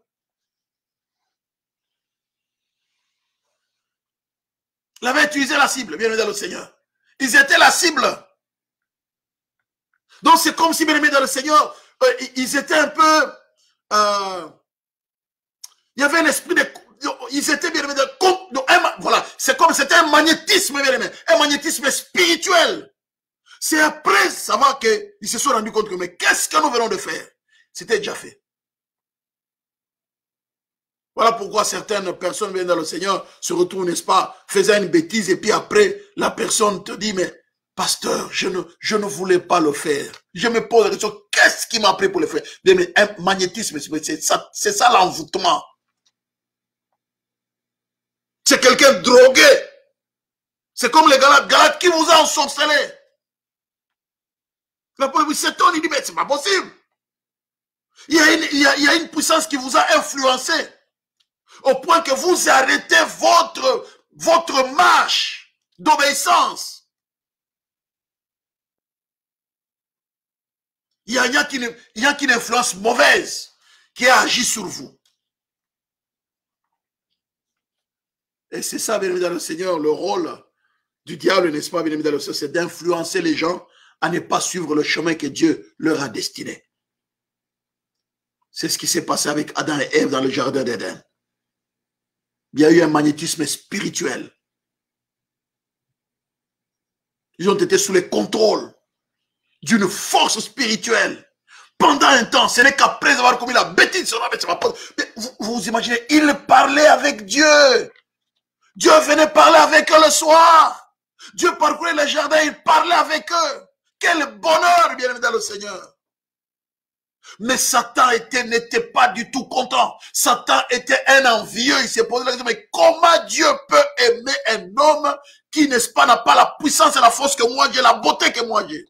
Ils avaient utilisé la cible, bien aimé dans le Seigneur. Ils étaient la cible. Donc c'est comme si, bien aimé dans le Seigneur, ils étaient un peu... il y avait un esprit de... Ils étaient bien aimés voilà, c'est comme c'était un magnétisme, bien aimé, un magnétisme spirituel. C'est après savoir qu'ils se sont rendus compte que, mais qu'est-ce que nous venons de faire? C'était déjà fait. Voilà pourquoi certaines personnes viennent dans le Seigneur, se retrouvent, n'est-ce pas, faisant une bêtise, et puis après, la personne te dit, mais pasteur, je ne voulais pas le faire. Je me pose la question, qu'est-ce qui m'a pris pour le faire? Mais un magnétisme, c'est ça l'envoûtement. C'est quelqu'un drogué. C'est comme les Galates qui vous a ensorcelé. Cet homme, il dit, mais c'est pas possible. Il y a une puissance qui vous a influencé au point que vous arrêtez votre marche d'obéissance. Il y a une influence mauvaise qui a agi sur vous. Et c'est ça, bien évidemment, le Seigneur, le rôle du diable, n'est-ce pas, bien évidemment, c'est d'influencer les gens à ne pas suivre le chemin que Dieu leur a destiné. C'est ce qui s'est passé avec Adam et Ève dans le jardin d'Éden. Il y a eu un magnétisme spirituel. Ils ont été sous le contrôle d'une force spirituelle. pendant un temps, ce n'est qu'après avoir commis la bêtise, mais vous imaginez, il parlait avec Dieu. Dieu venait parler avec eux le soir. Dieu parcourait les jardins, il parlait avec eux. Quel bonheur, bien-aimé dans le Seigneur. Mais Satan n'était pas du tout content. Satan était un envieux. Il s'est posé la question, mais comment Dieu peut aimer un homme qui, n'est-ce pas, n'a pas la puissance et la force que moi j'ai, la beauté que moi j'ai?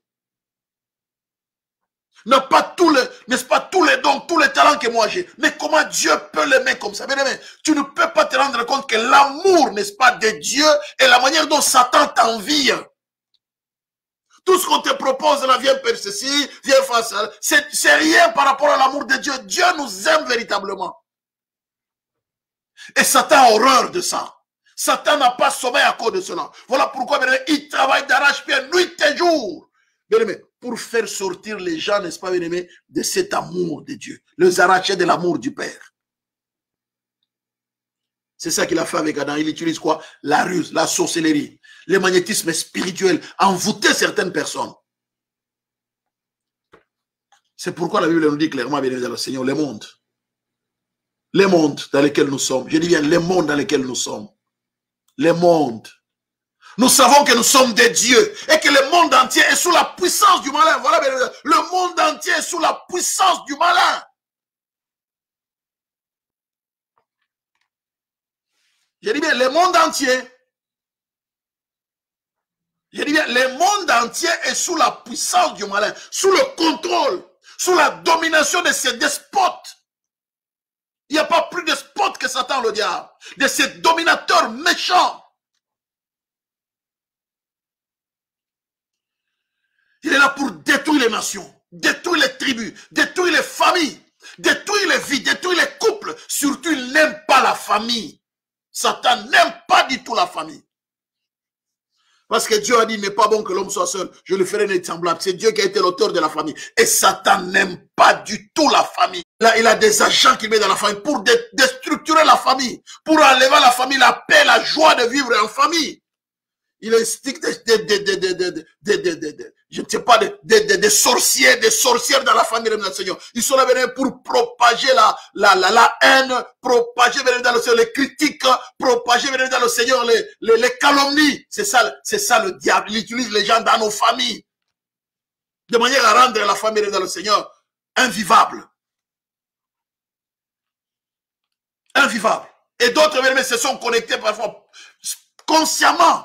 N'a pas tous les, n'est-ce pas, tous les dons, tous les talents que moi j'ai. Mais comment Dieu peut l'aimer comme ça? Bien aimé, tu ne peux pas te rendre compte que l'amour, n'est-ce pas, de Dieu et la manière dont Satan t'envie. Tout ce qu'on te propose là, viens faire ceci, viens faire ça. C'est rien par rapport à l'amour de Dieu. Dieu nous aime véritablement. Et Satan a horreur de ça. Satan n'a pas sommeil à cause de cela. Voilà pourquoi, bien aimé, il travaille d'arrache-pied nuit et jour. Bien aimé, pour faire sortir les gens, n'est-ce pas, bien aimé, de cet amour de Dieu. Les arracher de l'amour du Père. C'est ça qu'il a fait avec Adam. Il utilise quoi? La ruse, la sorcellerie, le magnétisme spirituel, envoûter certaines personnes. C'est pourquoi la Bible nous dit clairement, bien évidemment, le Seigneur, le monde dans lequel nous sommes, je dis bien le monde dans lequel nous sommes, le monde. Nous savons que nous sommes des dieux et que le monde entier est sous la puissance du malin. Voilà, bien évidemment, le monde entier est sous la puissance du malin. Je dis bien le monde entier. Je dis bien le monde entier est sous la puissance du malin, sous le contrôle, sous la domination de ces despotes. Il n'y a pas plus de despotes que Satan le diable, de ces dominateurs méchants. Il est là pour détruire les nations, détruire les tribus, détruire les familles, détruire les vies, détruire les couples. Surtout, il n'aime pas la famille. Satan n'aime pas du tout la famille. Parce que Dieu a dit, il n'est pas bon que l'homme soit seul. Je le ferai un semblable. C'est Dieu qui a été l'auteur de la famille. Et Satan n'aime pas du tout la famille. Là, il a des agents qu'il met dans la famille pour déstructurer la famille, pour enlever à la famille la paix, la joie de vivre en famille. Il instique je ne sais pas, des sorciers, des sorcières dans la famille de Seigneur. Ils sont là venus pour propager la haine, propager dans le Seigneur les critiques, propager dans le Seigneur les calomnies. C'est ça le diable. Il utilise les gens dans nos familles de manière à rendre la famille dans le Seigneur invivable. Invivable. Et d'autres se sont connectés parfois consciemment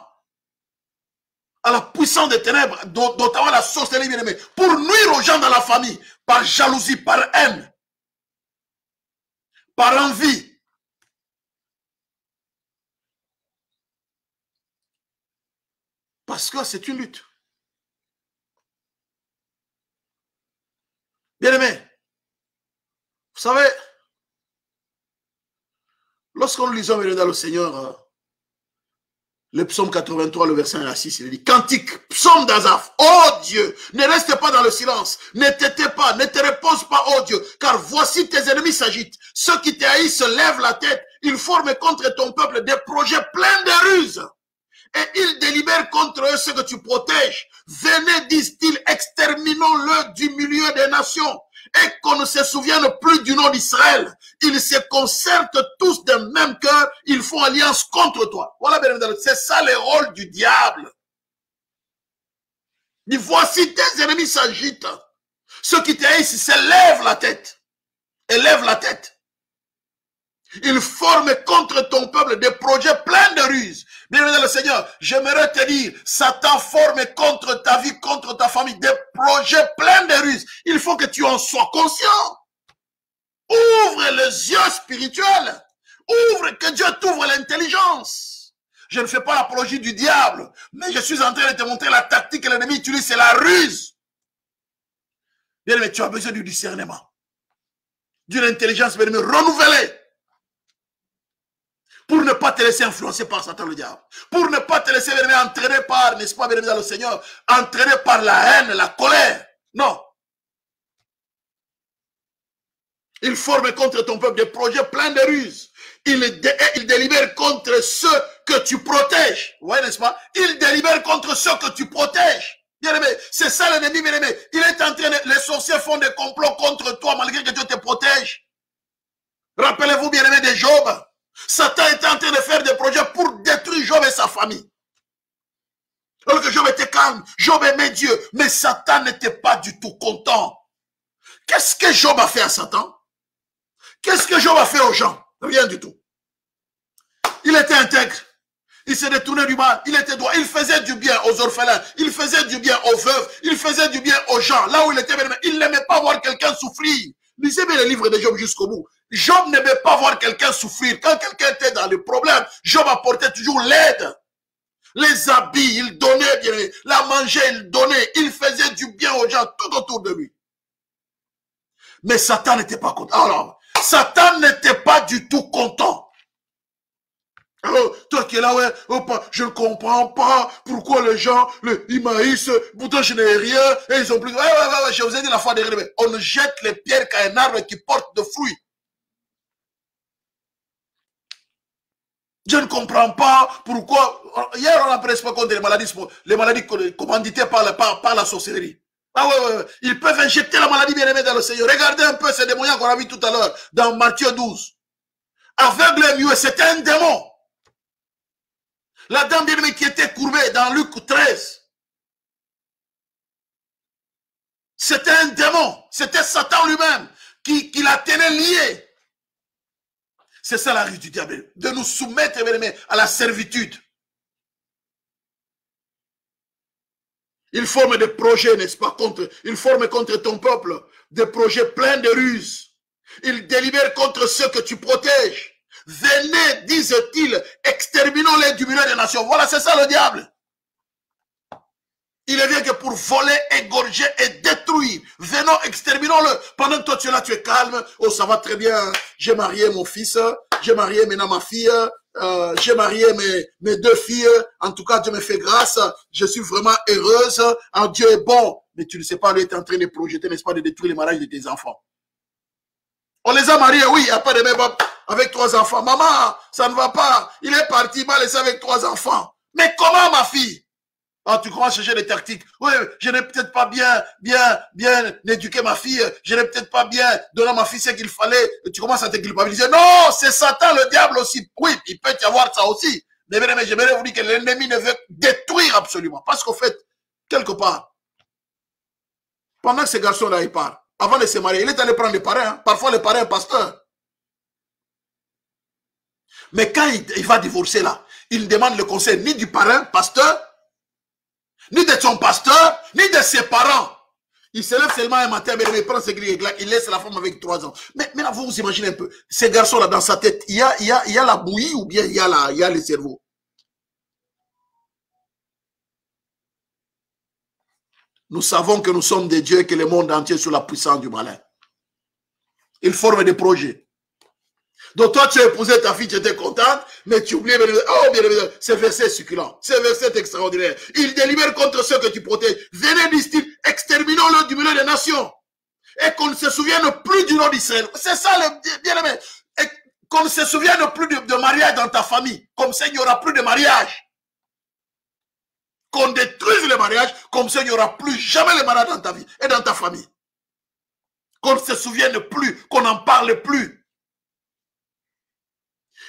à la puissance des ténèbres, notamment la sorcellerie, bien aimée, pour nuire aux gens dans la famille, par jalousie, par haine, par envie. Parce que c'est une lutte. Bien aimé, vous savez, lorsqu'on lisons dans le Seigneur, le psaume 83, le verset 1 à 6, il dit, cantique, psaume d'Azaph, oh Dieu, ne reste pas dans le silence, ne t'étais pas, ne te repose pas, oh Dieu, car voici tes ennemis s'agitent, ceux qui te haïssent se lèvent la tête, ils forment contre ton peuple des projets pleins de ruses, et ils délibèrent contre eux ceux que tu protèges. Venez, disent-ils, exterminons-le du milieu des nations, et qu'on ne se souvienne plus du nom d'Israël. Ils se concertent tous d'un même cœur, ils font alliance contre toi. Voilà, c'est ça le rôle du diable. Dis, voici tes ennemis s'agitent. Ceux qui te haïssent se lèvent la tête. Élèvent la tête. Ils forment contre ton peuple des projets pleins de ruses. Bien-aimé le Seigneur, j'aimerais te dire, Satan forme contre ta vie, contre ta famille, des projets pleins de ruses. Il faut que tu en sois conscient. Ouvre les yeux spirituels. Ouvre, que Dieu t'ouvre l'intelligence. Je ne fais pas l'apologie du diable, mais je suis en train de te montrer la tactique que l'ennemi utilise, c'est la ruse. Bien-aimé, tu as besoin du discernement, d'une intelligence, bien-aimé, renouvelée. Pour ne pas te laisser influencer par Satan le diable. Pour ne pas te laisser entraîner par, n'est-ce pas, bien dans le Seigneur, entraîner par la haine, la colère. Non. Il forme contre ton peuple des projets pleins de ruses. Il délibère contre ceux que tu protèges. Vous voyez, n'est-ce pas? Il délibère contre ceux que tu protèges. Bien-aimé, c'est ça l'ennemi, bien-aimé. Il est en train de... Les sorciers font des complots contre toi malgré que Dieu te protège. Rappelez-vous, bien-aimé, de Job. Satan était en train de faire des projets pour détruire Job et sa famille. Alors que Job était calme, Job aimait Dieu, mais Satan n'était pas du tout content. Qu'est-ce que Job a fait à Satan? Qu'est-ce que Job a fait aux gens? Rien du tout. Il était intègre. Il se détournait du mal. Il était droit. Il faisait du bien aux orphelins. Il faisait du bien aux veuves. Il faisait du bien aux gens. Là où il était, il n'aimait pas voir quelqu'un souffrir. Lisez bien le livre de Job jusqu'au bout. Job n'aimait pas voir quelqu'un souffrir. Quand quelqu'un était dans le problème, Job apportait toujours l'aide. Les habits, il donnait bien. La manger, il donnait. Il faisait du bien aux gens tout autour de lui. Mais Satan n'était pas content. Alors, Satan n'était pas du tout content. Alors, toi qui es là, ouais, je ne comprends pas pourquoi les gens, ils maïssent, pourtant je n'ai rien, et ils ont plus... Ouais, je vous ai dit la fois dernière, on ne jette les pierres qu'à un arbre qui porte de fruits. Je ne comprends pas pourquoi... Hier, on a presque pas contre les maladies commanditées par la sorcellerie. Ah ouais, ils peuvent injecter la maladie bien-aimée dans le Seigneur. Regardez un peu ces démons qu'on a vu tout à l'heure, dans Matthieu 12. Aveugle et muet, c'était un démon. La dame bien-aimée qui était courbée dans Luc 13. C'était un démon. C'était Satan lui-même qui la tenait liée. C'est ça la ruse du diable. De nous soumettre, bien-aimés, à la servitude. Il forme des projets, n'est-ce pas, il forme contre ton peuple des projets pleins de ruses. Il délibère contre ceux que tu protèges. Venez, disent-ils, exterminons-les du milieu des nations. Voilà, c'est ça le diable. Il ne vient que pour voler, égorger et détruire. Venons, exterminons-le. Pendant que toi tu es là, tu es calme. Oh, ça va très bien. J'ai marié mon fils. J'ai marié maintenant ma fille. J'ai marié mes deux filles. En tout cas, Dieu me fait grâce. Je suis vraiment heureuse. Alors, Dieu est bon. Mais tu ne sais pas, lui est en train de projeter, n'est-ce pas, de détruire les mariages de tes enfants. On les a mariés, oui, il n'y a pas de même avec 3 enfants. Maman, ça ne va pas. Il est parti, il m'a laissé avec 3 enfants. Mais comment, ma fille? Ah, tu commences à chercher des tactiques. Oui, je n'ai peut-être pas bien éduqué ma fille. Je n'ai peut-être pas bien donné à ma fille ce qu'il fallait. Tu commences à te culpabiliser. Non, c'est Satan, le diable aussi. Oui, il peut y avoir ça aussi. Mais j'aimerais vous dire que l'ennemi ne veut détruire absolument. Parce qu'au fait, quelque part, pendant que ces garçons-là, ils partent, avant de se marier, il est allé prendre les parrains. Hein. Parfois, les parrains, pasteur. Mais quand il va divorcer là, il ne demande le conseil ni du parrain, pasteur, ni de son pasteur, ni de ses parents. Il se lève seulement un matin, mais il prend ses grilles, il laisse la femme avec 3 ans. Mais là, vous vous imaginez un peu, ces garçons-là, dans sa tête, il y a la bouillie ou bien il y a le cerveau? Nous savons que nous sommes des dieux et que le monde entier est sous la puissance du malin. Ils forment des projets. Donc toi, tu as épousé ta fille, tu étais contente, mais tu oublies, oh bien évidemment, ce verset succulent, ce verset extraordinaire. Il délibère contre ceux que tu protèges. Venez, disent-ils, exterminons-le du milieu des nations. Et qu'on ne se souvienne plus du nom d'Israël. C'est ça le bien-aimé. Et qu'on ne se souvienne plus de mariage dans ta famille. Comme ça, il n'y aura plus de mariage. Qu'on détruise le mariage, comme ça, il n'y aura plus jamais le mariage dans ta vie et dans ta famille. Qu'on ne se souvienne plus, qu'on n'en parle plus.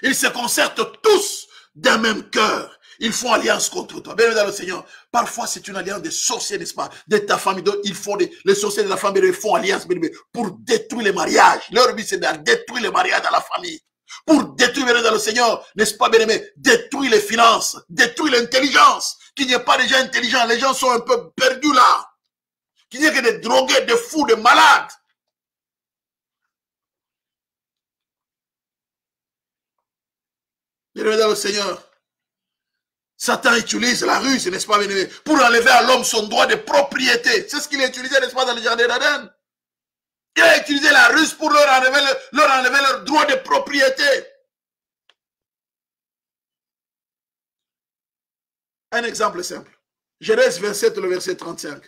Ils se concertent tous d'un même cœur. Ils font alliance contre toi. Bien dans le Seigneur, parfois c'est une alliance des sorciers, n'est-ce pas? De ta famille, les sorciers de la famille font alliance pour détruire les mariages. Leur but c'est de détruire les mariages dans la famille. Pour détruire, bien dans le Seigneur, n'est-ce pas, bien aimé? Détruire les finances, détruire l'intelligence. Qu'il n'y ait pas de gens intelligents, les gens sont un peu perdus là. Qu'il n'y ait que des drogués, des fous, des malades. Bien-aimé dans le Seigneur, Satan utilise la ruse, n'est-ce pas, bien-aimé, pour enlever à l'homme son droit de propriété. C'est ce qu'il a utilisé, n'est-ce pas, dans le jardin d'Aden. Il a utilisé la ruse pour leur enlever leur droit de propriété. Un exemple simple. Genèse 27, le verset 35.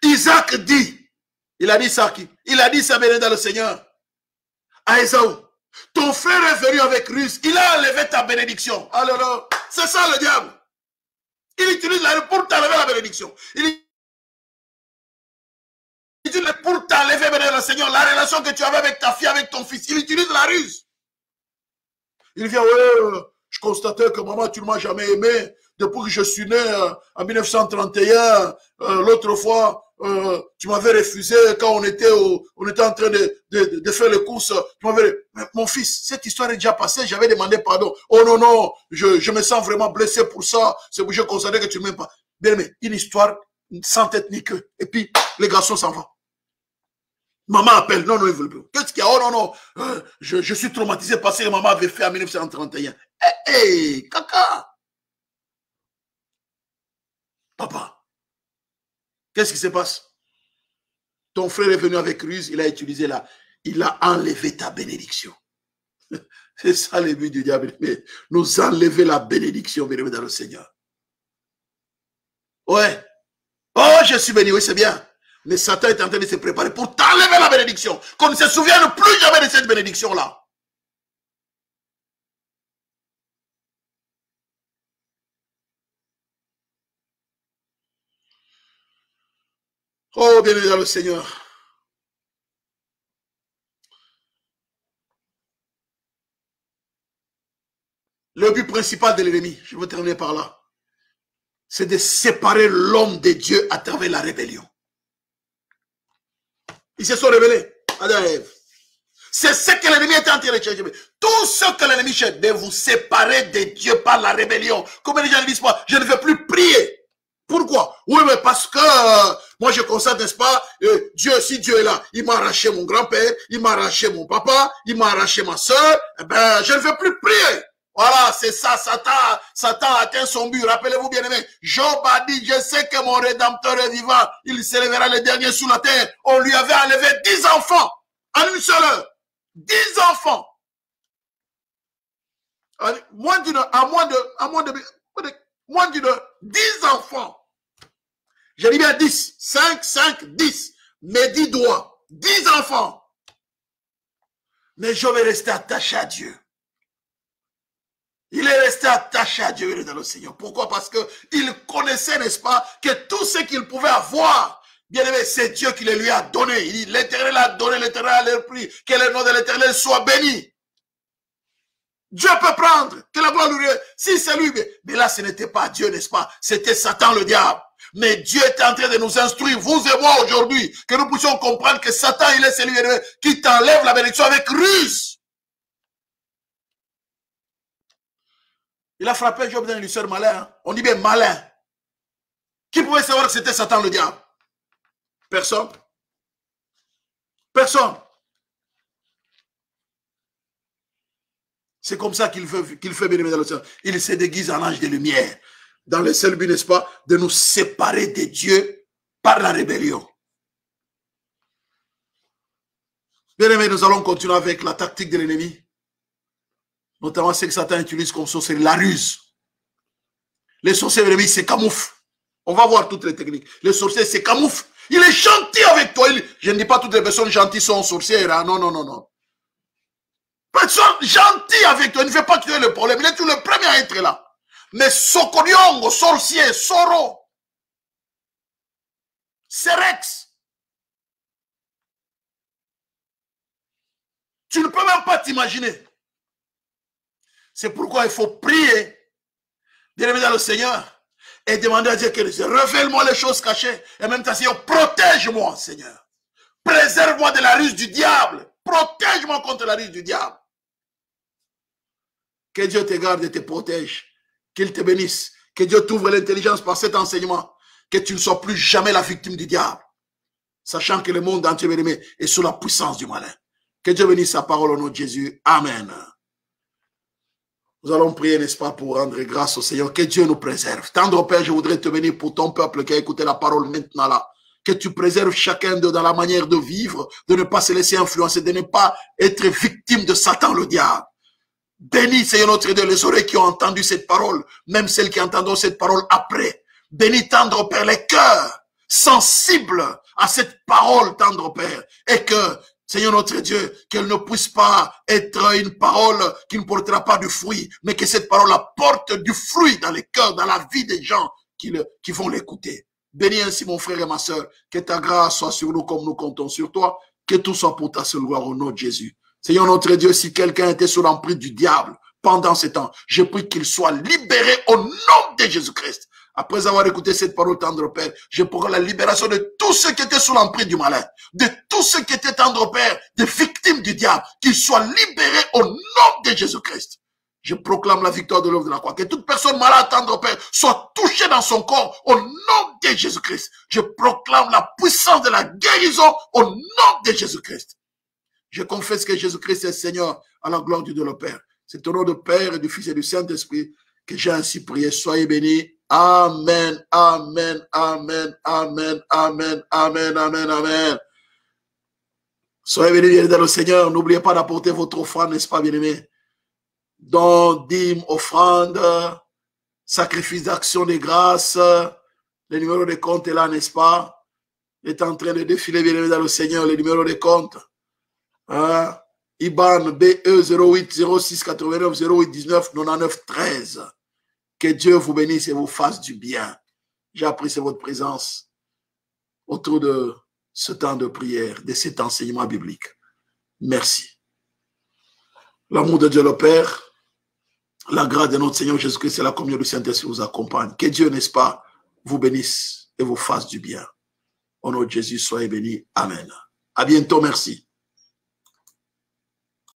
Isaac dit, il a dit ça qui? Il a dit ça, bien-aimé dans le Seigneur, à Ésaü. Ton frère est venu avec ruse, il a enlevé ta bénédiction. Alors, c'est ça le diable. Il utilise la ruse pour t'enlever la bénédiction. Il utilise pour t'enlever, béni le Seigneur, la relation que tu avais avec ta fille, avec ton fils. Il utilise la ruse. Il vient, ouais, je constatais que maman, tu ne m'as jamais aimé. Depuis que je suis né en 1931, l'autre fois, tu m'avais refusé quand on était en train de faire les courses. Tu m'avais, mon fils, cette histoire est déjà passée, j'avais demandé pardon. Oh non, non, je me sens vraiment blessé pour ça. C'est pour que je constatais que tu ne m'aimes pas. Bien aimé, une histoire sans tête ni queue. Et puis, les garçons s'en vont. Maman appelle. Non, non, il ne veut plus. Qu'est-ce qu'il y a? Oh non, non, je suis traumatisé parce que maman avait fait en 1931. Hé, caca. Papa, qu'est-ce qui se passe? Ton frère est venu avec ruse, il a utilisé il a enlevé ta bénédiction. C'est ça le but du diable. Mais nous enlever la bénédiction, bien dans le Seigneur. Ouais. Oh, je suis béni, oui, c'est bien. Mais Satan est en train de se préparer pour t'enlever la bénédiction. Qu'on ne se souvienne plus jamais de cette bénédiction-là. Oh, bien-aimé dans le Seigneur. Le but principal de l'ennemi, je vais terminer par là, c'est de séparer l'homme de Dieu à travers la rébellion. Ils se sont révélés. C'est ce que l'ennemi est en train de chercher. Tout ce que l'ennemi cherche, de vous séparer de Dieu par la rébellion. Comme les gens disent pas, je ne veux plus prier. Pourquoi? Oui, mais parce que moi je constate, n'est-ce pas, Dieu, si Dieu est là, il m'a arraché mon grand-père, il m'a arraché mon papa, il m'a arraché ma soeur, eh ben, je ne veux plus prier. Voilà, c'est ça, Satan a atteint son but. Rappelez-vous bien aimé, Job a dit, je sais que mon Rédempteur est vivant, il s'élèvera le dernier sous la terre. On lui avait enlevé 10 enfants en une seule heure. 10 enfants. Moins d'une 10 enfants. Je dis bien 10. 5, 10. Mais 10 doigts. 10 enfants. Mais je vais rester attaché à Dieu. Il est resté attaché à Dieu dans le Seigneur. Pourquoi? Parce qu'il connaissait, n'est-ce pas, que tout ce qu'il pouvait avoir, bien aimé, c'est Dieu qui le lui a donné. Il dit, l'Éternel a donné, l'Éternel a leur prix. Que le nom de l'Éternel soit béni. Dieu peut prendre, que la gloire lui est. Si c'est lui, mais là ce n'était pas Dieu, n'est-ce pas? C'était Satan le diable. Mais Dieu est en train de nous instruire, vous et moi aujourd'hui, que nous puissions comprendre que Satan, il est celui qui t'enlève la bénédiction avec ruse. Il a frappé Job d'un lusseur malin. Hein? On dit bien malin. Qui pouvait savoir que c'était Satan le diable? Personne. Personne. C'est comme ça qu'il fait bénir dans le Seigneur. Il se déguise en ange de lumière. Dans le seul but, n'est-ce pas, de nous séparer de Dieu par la rébellion. Bien aimé, nous allons continuer avec la tactique de l'ennemi. Notamment ce que Satan utilise comme sorcellerie, la ruse. Les sorciers de l'ennemi se camouflent. On va voir toutes les techniques. Les sorciers se camouflent. Il est gentil avec toi. Je ne dis pas toutes les personnes gentilles sont sorcières. Hein. Non, non, non, non. Personne gentil avec toi. Il ne fait pas tuer le problème. Il est tout le premier à être là. Mais Sokonyongo, sorcier, Soro, Serex. Tu ne peux même pas t'imaginer. C'est pourquoi il faut prier, bien-aimé dans le Seigneur, et demander à Dieu que révèle-moi les choses cachées. Et même temps, Seigneur, protège-moi, Seigneur. Préserve-moi de la ruse du diable. Protège-moi contre la ruse du diable. Que Dieu te garde et te protège. Qu'il te bénisse. Que Dieu t'ouvre l'intelligence par cet enseignement. Que tu ne sois plus jamais la victime du diable. Sachant que le monde entier, bien-aimé, est sous la puissance du malin. Que Dieu bénisse sa parole au nom de Jésus. Amen. Nous allons prier, n'est-ce pas, pour rendre grâce au Seigneur. Que Dieu nous préserve. Tendre Père, je voudrais te bénir pour ton peuple qui a écouté la parole maintenant là. Que tu préserves chacun d'eux dans la manière de vivre, de ne pas se laisser influencer, de ne pas être victime de Satan le diable. Bénis, Seigneur notre Dieu, les oreilles qui ont entendu cette parole, même celles qui entendront cette parole après. Bénis, tendre Père, les cœurs sensibles à cette parole, tendre Père, et que, Seigneur notre Dieu, qu'elle ne puisse pas être une parole qui ne portera pas de fruit, mais que cette parole apporte du fruit dans les cœurs, dans la vie des gens qui vont l'écouter. Bénis ainsi mon frère et ma soeur. Que ta grâce soit sur nous comme nous comptons sur toi. Que tout soit pour ta seule gloire au nom de Jésus. Seigneur notre Dieu, si quelqu'un était sous l'emprise du diable pendant ce temps, je prie qu'il soit libéré au nom de Jésus-Christ. Après avoir écouté cette parole, tendre Père, je prie la libération de tous ceux qui étaient sous l'emprise du malin, de tous ceux qui étaient, tendre Père, des victimes du diable, qu'ils soient libérés au nom de Jésus-Christ. Je proclame la victoire de l'œuvre de la croix. Que toute personne malade, tendre Père, soit touchée dans son corps au nom de Jésus-Christ. Je proclame la puissance de la guérison au nom de Jésus-Christ. Je confesse que Jésus-Christ est Seigneur à la gloire du Dieu le Père. C'est au nom du Père et du Fils et du Saint-Esprit que j'ai ainsi prié. Soyez bénis. Amen, amen, amen, amen, amen, amen, amen, amen. Soyez bénis, bien dans le Seigneur. N'oubliez pas d'apporter votre offrande, n'est-ce pas, bien-aimés? Don, dîme, offrande, sacrifice d'action de grâce. Le numéro de compte est là, n'est-ce pas? Il est en train de défiler, bien-aimés, dans le Seigneur, le numéro de compte. Hein? IBAN BE 08 06 89 08 19 99 13. Que Dieu vous bénisse et vous fasse du bien. J'apprécie votre présence autour de ce temps de prière, de cet enseignement biblique. Merci. L'amour de Dieu le Père, la grâce de notre Seigneur Jésus-Christ et la communion du Saint-Esprit vous accompagnent. Que Dieu, n'est-ce pas, vous bénisse et vous fasse du bien. Au nom de Jésus, soyez bénis. Amen. À bientôt. Merci.